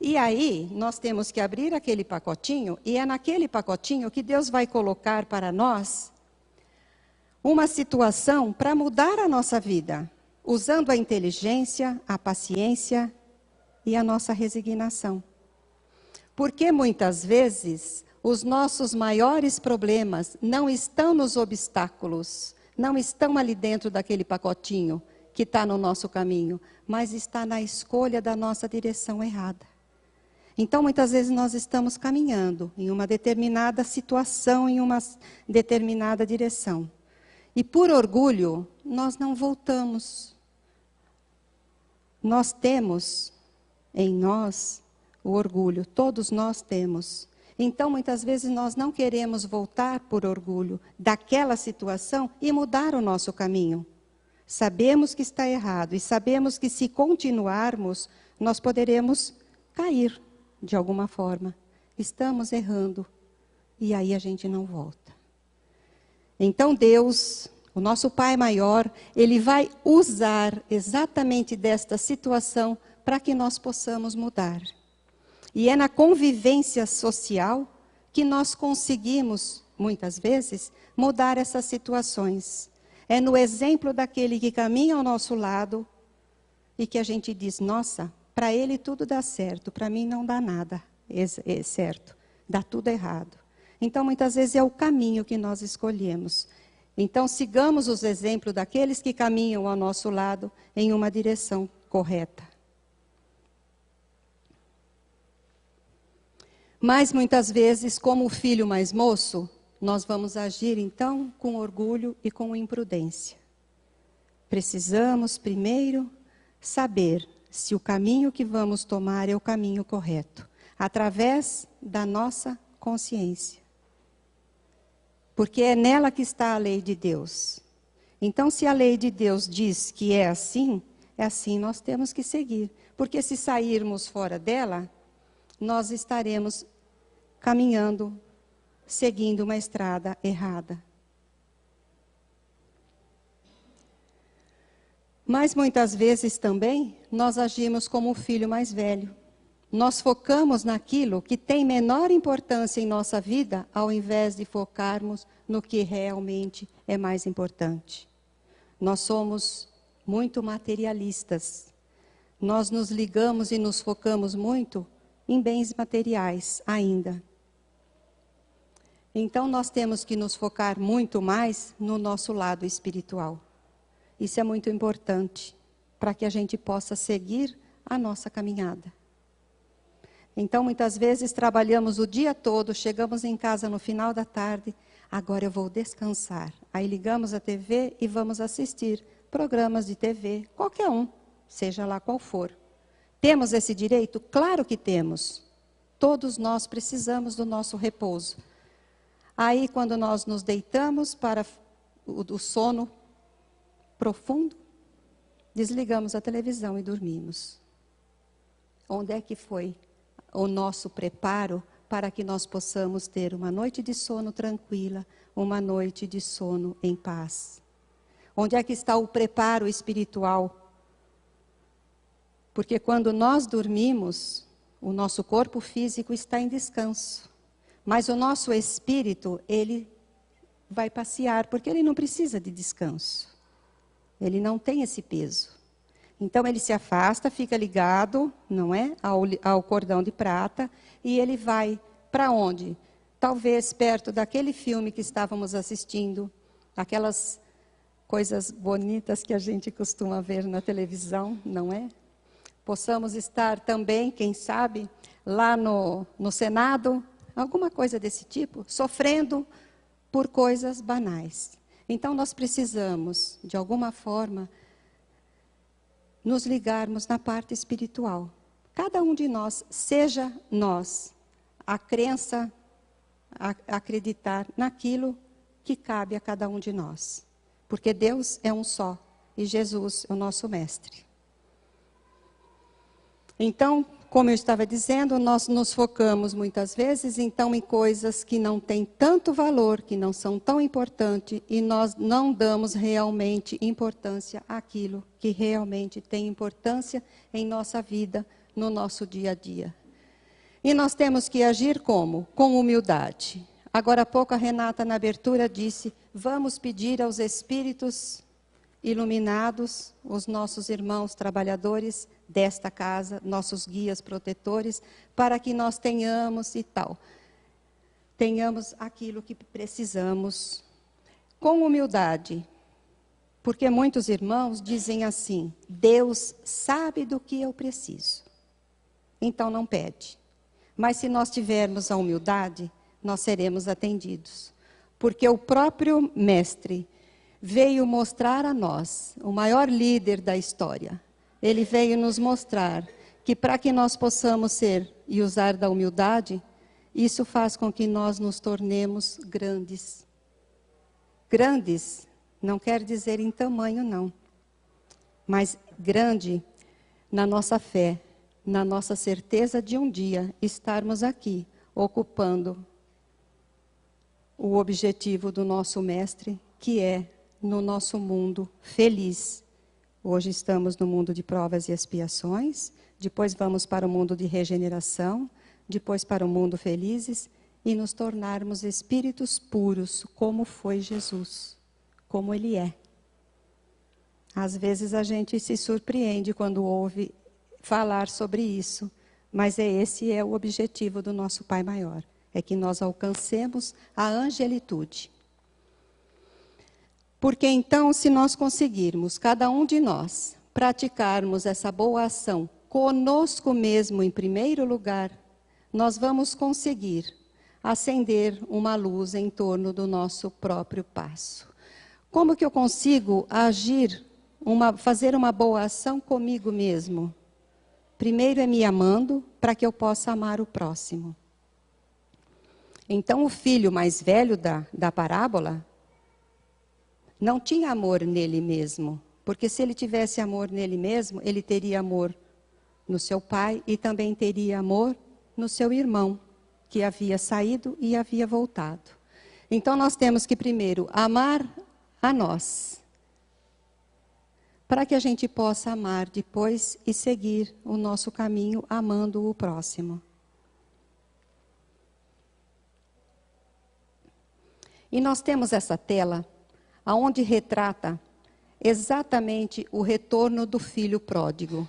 E aí, nós temos que abrir aquele pacotinho, e é naquele pacotinho que Deus vai colocar para nós uma situação para mudar a nossa vida, usando a inteligência, a paciência e a nossa resignação. Porque muitas vezes os nossos maiores problemas não estão nos obstáculos, não estão ali dentro daquele pacotinho que está no nosso caminho, mas está na escolha da nossa direção errada. Então, muitas vezes nós estamos caminhando em uma determinada situação, em uma determinada direção. E por orgulho, nós não voltamos. Nós temos em nós o orgulho, todos nós temos. Então, muitas vezes nós não queremos voltar por orgulho daquela situação e mudar o nosso caminho. Sabemos que está errado e sabemos que se continuarmos, nós poderemos cair de alguma forma. Estamos errando e aí a gente não volta. Então Deus, o nosso Pai maior, Ele vai usar exatamente desta situação para que nós possamos mudar. E é na convivência social que nós conseguimos, muitas vezes, mudar essas situações. É no exemplo daquele que caminha ao nosso lado e que a gente diz, nossa, para ele tudo dá certo, para mim não dá nada certo, dá tudo errado. Então, muitas vezes é o caminho que nós escolhemos. Então, sigamos os exemplos daqueles que caminham ao nosso lado em uma direção correta. Mas, muitas vezes, como o filho mais moço, nós vamos agir, então, com orgulho e com imprudência. Precisamos, primeiro, saber se o caminho que vamos tomar é o caminho correto, através da nossa consciência. Porque é nela que está a lei de Deus. Então, se a lei de Deus diz que é assim nós temos que seguir. Porque se sairmos fora dela, nós estaremos caminhando, seguindo uma estrada errada. Mas muitas vezes também nós agimos como o filho mais velho. Nós focamos naquilo que tem menor importância em nossa vida, ao invés de focarmos no que realmente é mais importante. Nós somos muito materialistas. Nós nos ligamos e nos focamos muito em bens materiais ainda. Então nós temos que nos focar muito mais no nosso lado espiritual. Isso é muito importante para que a gente possa seguir a nossa caminhada. Então, muitas vezes, trabalhamos o dia todo, chegamos em casa no final da tarde, agora eu vou descansar. Aí ligamos a TV e vamos assistir programas de TV, qualquer um, seja lá qual for. Temos esse direito? Claro que temos. Todos nós precisamos do nosso repouso. Aí, quando nós nos deitamos para o sono profundo, desligamos a televisão e dormimos. Onde é que foi o nosso preparo para que nós possamos ter uma noite de sono tranquila, uma noite de sono em paz? Onde é que está o preparo espiritual? Porque quando nós dormimos, o nosso corpo físico está em descanso. Mas o nosso espírito, ele vai passear, porque ele não precisa de descanso. Ele não tem esse peso. Então ele se afasta, fica ligado, não é, ao cordão de prata, e ele vai para onde? Talvez perto daquele filme que estávamos assistindo, aquelas coisas bonitas que a gente costuma ver na televisão, não é? Possamos estar também, quem sabe, lá no Senado, alguma coisa desse tipo, sofrendo por coisas banais. Então nós precisamos, de alguma forma, nos ligarmos na parte espiritual. Cada um de nós, seja nós, a crença, acreditar naquilo que cabe a cada um de nós. Porque Deus é um só e Jesus é o nosso mestre. Então, como eu estava dizendo, nós nos focamos muitas vezes então em coisas que não têm tanto valor, que não são tão importantes, e nós não damos realmente importância àquilo que realmente tem importância em nossa vida, no nosso dia a dia. E nós temos que agir como? Com humildade. Agora há pouco a Renata, na abertura, disse, vamos pedir aos espíritos iluminados, os nossos irmãos trabalhadores desta casa, nossos guias protetores, para que nós tenhamos tenhamos aquilo que precisamos, com humildade. Porque muitos irmãos dizem assim, Deus sabe do que eu preciso, então não pede. Mas se nós tivermos a humildade, nós seremos atendidos. Porque o próprio Mestre veio mostrar a nós, o maior líder da história, ele veio nos mostrar que para que nós possamos ser e usar da humildade, isso faz com que nós nos tornemos grandes. Grandes não quer dizer em tamanho, não. Mas grande na nossa fé, na nossa certeza de um dia estarmos aqui, ocupando o objetivo do nosso Mestre, que é no nosso mundo feliz. Hoje estamos no mundo de provas e expiações, depois vamos para o mundo de regeneração, depois para o mundo felizes, e nos tornarmos espíritos puros, como foi Jesus, como Ele é. Às vezes a gente se surpreende quando ouve falar sobre isso, mas esse é o objetivo do nosso Pai Maior, é que nós alcancemos a angelitude. Porque então, se nós conseguirmos, cada um de nós, praticarmos essa boa ação conosco mesmo em primeiro lugar, nós vamos conseguir acender uma luz em torno do nosso próprio passo. Como que eu consigo agir, fazer uma boa ação comigo mesmo? Primeiro é me amando, para que eu possa amar o próximo. Então, o filho mais velho da parábola não tinha amor nele mesmo, porque se ele tivesse amor nele mesmo, ele teria amor no seu pai e também teria amor no seu irmão, que havia saído e havia voltado. Então nós temos que primeiro amar a nós, para que a gente possa amar depois e seguir o nosso caminho amando o próximo. E nós temos essa tela onde retrata exatamente o retorno do filho pródigo.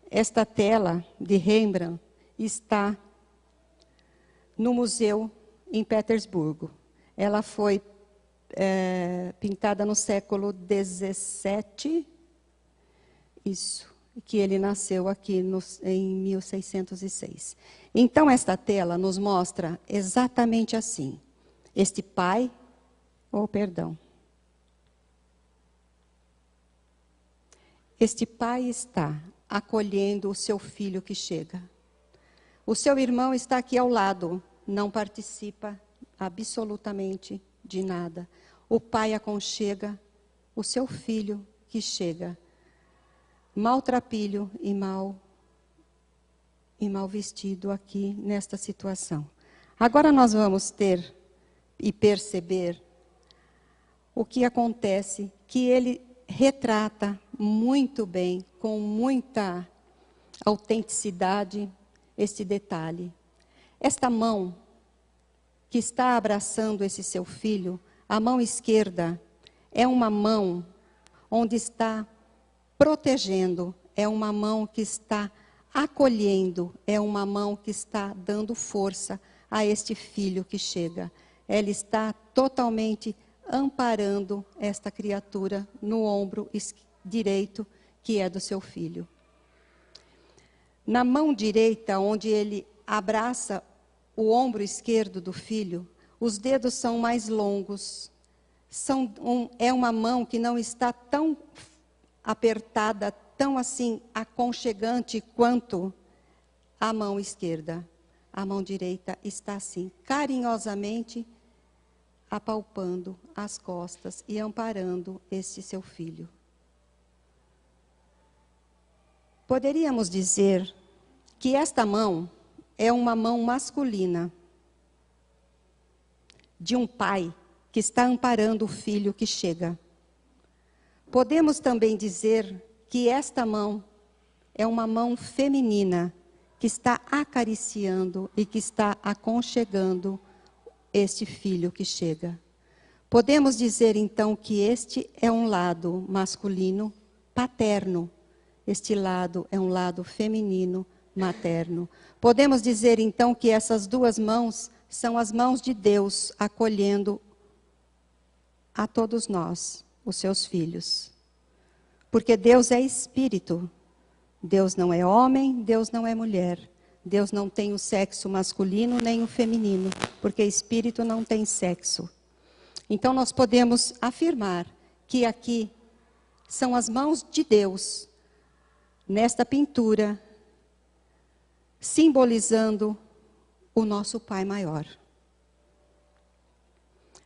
Esta tela de Rembrandt está no museu em Petersburgo. Ela foi pintada no século XVII, isso, que ele nasceu aqui em 1606. Então, esta tela nos mostra exatamente assim. Este pai, este pai está acolhendo o seu filho que chega. O seu irmão está aqui ao lado, não participa absolutamente de nada. O pai aconchega o seu filho que chega, maltrapilho e mal vestido aqui nesta situação. Agora nós vamos ter e perceber o que acontece, que ele retrata muito bem, com muita autenticidade, este detalhe. Esta mão que está abraçando esse seu filho, a mão esquerda, é uma mão onde está protegendo, é uma mão que está acolhendo, é uma mão que está dando força a este filho que chega. Ela está totalmente amparando esta criatura no ombro direito, que é do seu filho. Na mão direita, onde ele abraça o ombro esquerdo do filho, os dedos são mais longos. É uma mão que não está tão apertada, tão assim aconchegante quanto a mão esquerda. A mão direita está assim, carinhosamente apalpando as costas e amparando este seu filho. Poderíamos dizer que esta mão é uma mão masculina de um pai que está amparando o filho que chega. Podemos também dizer que esta mão é uma mão feminina que está acariciando e que está aconchegando este filho que chega. Podemos dizer então que este é um lado masculino paterno, este lado é um lado feminino materno. Podemos dizer então que essas duas mãos são as mãos de Deus acolhendo a todos nós, os seus filhos. Porque Deus é espírito. Deus não é homem, Deus não é mulher. Deus não tem o sexo masculino nem o feminino, porque espírito não tem sexo. Então nós podemos afirmar que aqui são as mãos de Deus, nesta pintura, simbolizando o nosso Pai maior.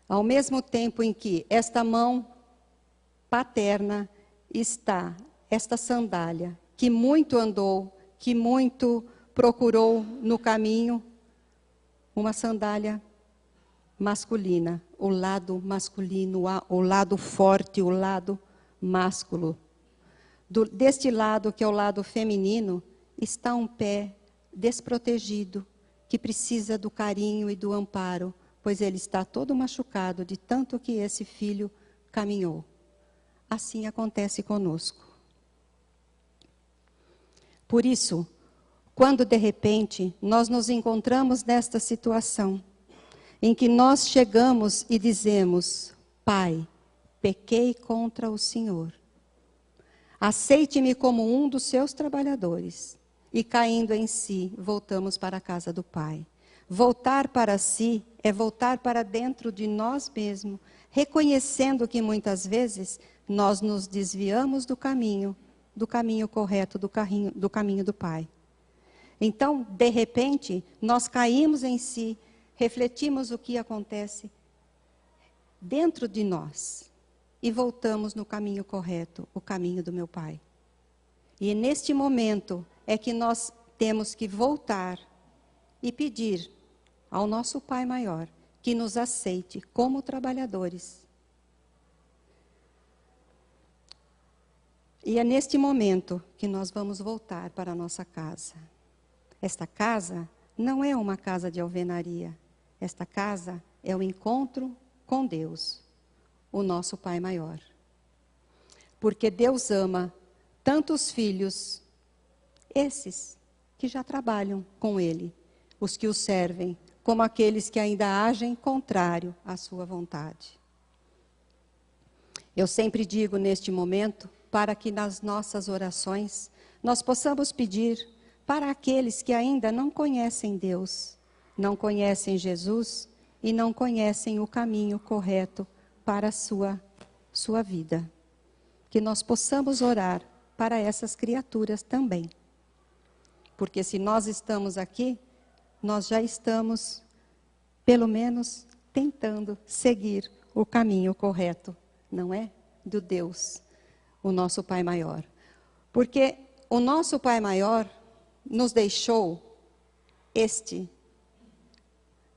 Ao mesmo tempo em que esta mão paterna está esta sandália, que muito andou, que muito procurou no caminho, uma sandália masculina, o lado masculino, o lado forte, o lado másculo. Deste lado, que é o lado feminino, está um pé desprotegido, que precisa do carinho e do amparo, pois ele está todo machucado de tanto que esse filho caminhou. Assim acontece conosco. Por isso, quando de repente nós nos encontramos nesta situação, em que nós chegamos e dizemos: Pai, pequei contra o Senhor, aceite-me como um dos seus trabalhadores. E caindo em si, voltamos para a casa do Pai. Voltar para si é voltar para dentro de nós mesmos, reconhecendo que muitas vezes nós nos desviamos do caminho correto, do caminho do Pai. Então, de repente, nós caímos em si, refletimos o que acontece dentro de nós e voltamos no caminho correto, o caminho do meu Pai. E neste momento é que nós temos que voltar e pedir ao nosso Pai maior que nos aceite como trabalhadores. E é neste momento que nós vamos voltar para a nossa casa. Esta casa não é uma casa de alvenaria. Esta casa é o encontro com Deus, o nosso Pai maior. Porque Deus ama tanto os filhos, esses que já trabalham com Ele, os que o servem, como aqueles que ainda agem contrário à sua vontade. Eu sempre digo neste momento, para que nas nossas orações nós possamos pedir para aqueles que ainda não conhecem Deus, não conhecem Jesus e não conhecem o caminho correto para a sua vida. Que nós possamos orar para essas criaturas também. Porque se nós estamos aqui, nós já estamos, pelo menos, tentando seguir o caminho correto, não é? Do Deus, o nosso Pai maior. Porque o nosso Pai maior nos deixou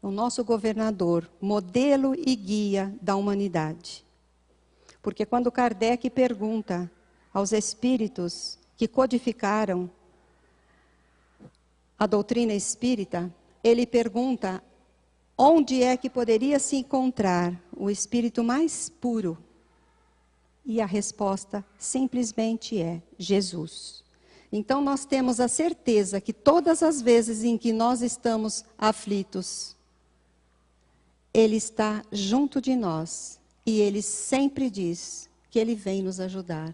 o nosso governador, modelo e guia da humanidade. Porque quando Kardec pergunta aos espíritos que codificaram a doutrina espírita, ele pergunta onde é que poderia se encontrar o espírito mais puro. E a resposta simplesmente é Jesus. Então nós temos a certeza que todas as vezes em que nós estamos aflitos, Ele está junto de nós. E Ele sempre diz que Ele vem nos ajudar.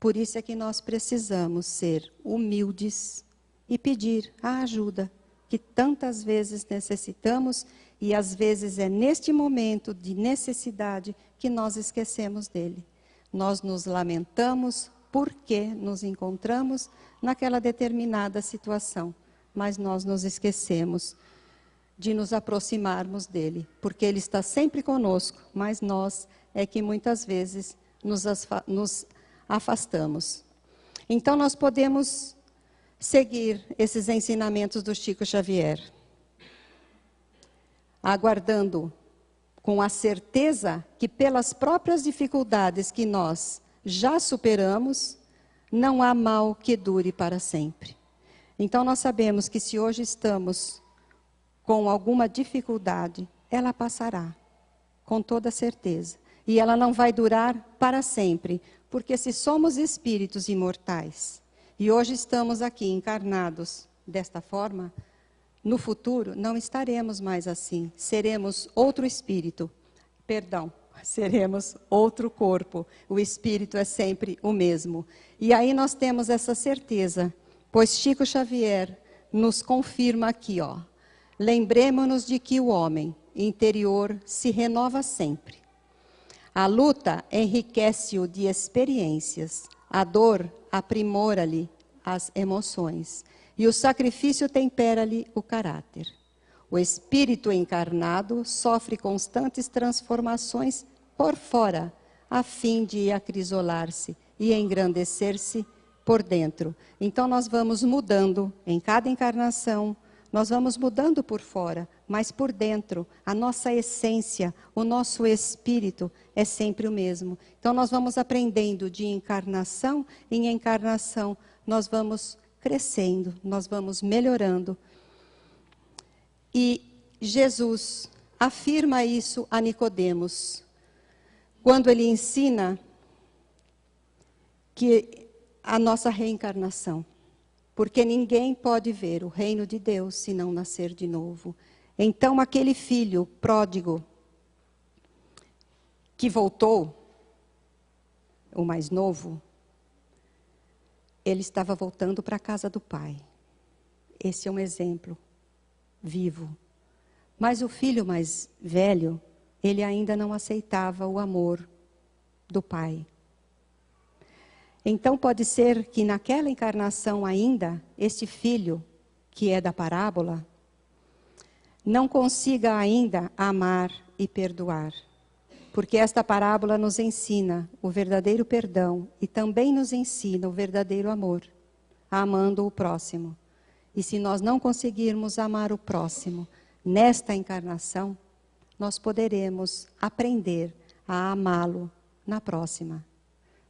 Por isso é que nós precisamos ser humildes e pedir a ajuda que tantas vezes necessitamos. E às vezes é neste momento de necessidade que nós esquecemos dele. Nós nos lamentamos porque nos encontramos naquela determinada situação. Mas nós nos esquecemos de nos aproximarmos dele. Porque ele está sempre conosco, mas nós é que muitas vezes nos afastamos. Então nós podemos seguir esses ensinamentos do Chico Xavier, aguardando com a certeza que pelas próprias dificuldades que nós já superamos, não há mal que dure para sempre. Então nós sabemos que se hoje estamos com alguma dificuldade, ela passará, com toda certeza. E ela não vai durar para sempre, porque se somos espíritos imortais, e hoje estamos aqui encarnados desta forma, no futuro não estaremos mais assim, seremos outro espírito, seremos outro corpo, o espírito é sempre o mesmo. E aí nós temos essa certeza, pois Chico Xavier nos confirma aqui, lembremo-nos de que o homem interior se renova sempre. A luta enriquece-o de experiências, a dor aprimora-lhe as emoções. E o sacrifício tempera-lhe o caráter. O espírito encarnado sofre constantes transformações por fora, a fim de acrisolar-se e engrandecer-se por dentro. Então nós vamos mudando em cada encarnação, nós vamos mudando por fora, mas por dentro, a nossa essência, o nosso espírito é sempre o mesmo. Então nós vamos aprendendo de encarnação em encarnação, nós vamos crescendo, nós vamos melhorando. E Jesus afirma isso a Nicodemos, quando ele ensina que a nossa reencarnação, porque ninguém pode ver o reino de Deus se não nascer de novo. Então aquele filho pródigo que voltou, o mais novo, ele estava voltando para a casa do pai. Esse é um exemplo vivo. Mas o filho mais velho, ele ainda não aceitava o amor do pai. Então pode ser que naquela encarnação ainda, este filho, que é da parábola, não consiga ainda amar e perdoar. Porque esta parábola nos ensina o verdadeiro perdão e também nos ensina o verdadeiro amor, amando o próximo. E se nós não conseguirmos amar o próximo nesta encarnação, nós poderemos aprender a amá-lo na próxima.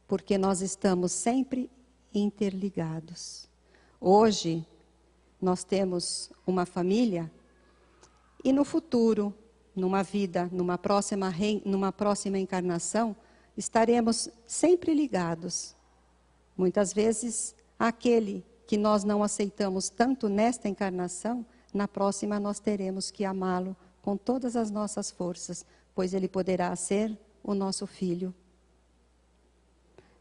Porque nós estamos sempre interligados. Hoje, nós temos uma família e no futuro, numa vida, numa próxima encarnação, estaremos sempre ligados. Muitas vezes, aquele que nós não aceitamos tanto nesta encarnação, na próxima nós teremos que amá-lo com todas as nossas forças, pois ele poderá ser o nosso filho.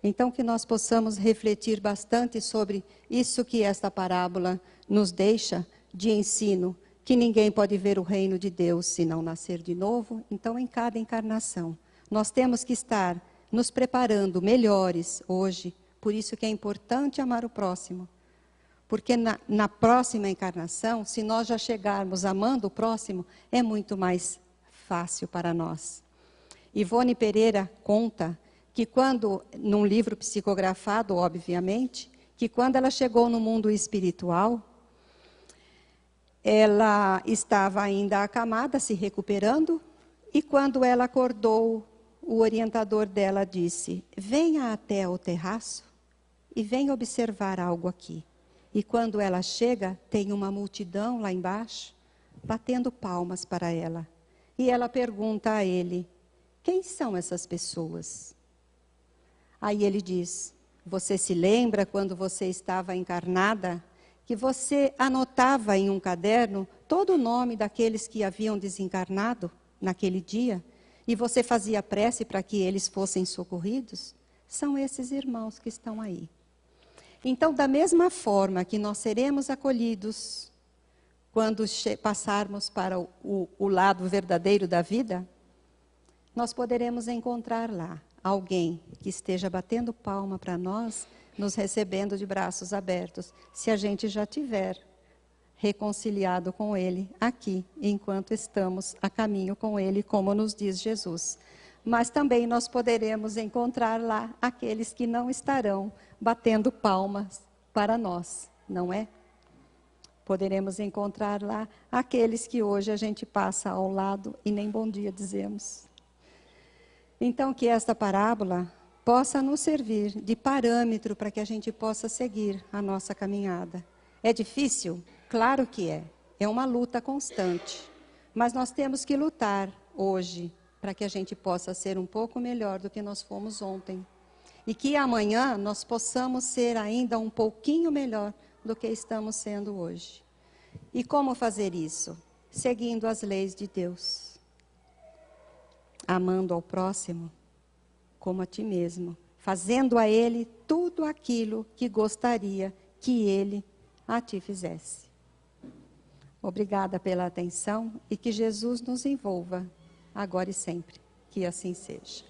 Então, que nós possamos refletir bastante sobre isso que esta parábola nos deixa de ensino, que ninguém pode ver o reino de Deus se não nascer de novo. Então, em cada encarnação, nós temos que estar nos preparando melhores hoje. Por isso que é importante amar o próximo. Porque na próxima encarnação, se nós já chegarmos amando o próximo, é muito mais fácil para nós. Ivone Pereira conta que quando, num livro psicografado, obviamente, que quando ela chegou no mundo espiritual, ela estava ainda acamada, se recuperando, e quando ela acordou, o orientador dela disse: venha até o terraço e venha observar algo aqui. E quando ela chega, tem uma multidão lá embaixo, batendo palmas para ela. E ela pergunta a ele: quem são essas pessoas? Aí ele diz: você se lembra quando você estava encarnada, que você anotava em um caderno todo o nome daqueles que haviam desencarnado naquele dia? E você fazia prece para que eles fossem socorridos? São esses irmãos que estão aí. Então, da mesma forma que nós seremos acolhidos quando passarmos para o lado verdadeiro da vida, nós poderemos encontrar lá alguém que esteja batendo palma para nós, nos recebendo de braços abertos, se a gente já tiver reconciliado com Ele aqui, enquanto estamos a caminho com Ele, como nos diz Jesus. Mas também nós poderemos encontrar lá aqueles que não estarão batendo palmas para nós, não é? Poderemos encontrar lá aqueles que hoje a gente passa ao lado e nem bom dia dizemos. Então, que esta parábola possa nos servir de parâmetro para que a gente possa seguir a nossa caminhada. É difícil? Claro que é. É uma luta constante. Mas nós temos que lutar hoje para que a gente possa ser um pouco melhor do que nós fomos ontem. E que amanhã nós possamos ser ainda um pouquinho melhor do que estamos sendo hoje. E como fazer isso? Seguindo as leis de Deus. Amando ao próximo como a ti mesmo. Fazendo a ele tudo aquilo que gostaria que ele a ti fizesse. Obrigada pela atenção e que Jesus nos envolva, agora e sempre. Que assim seja.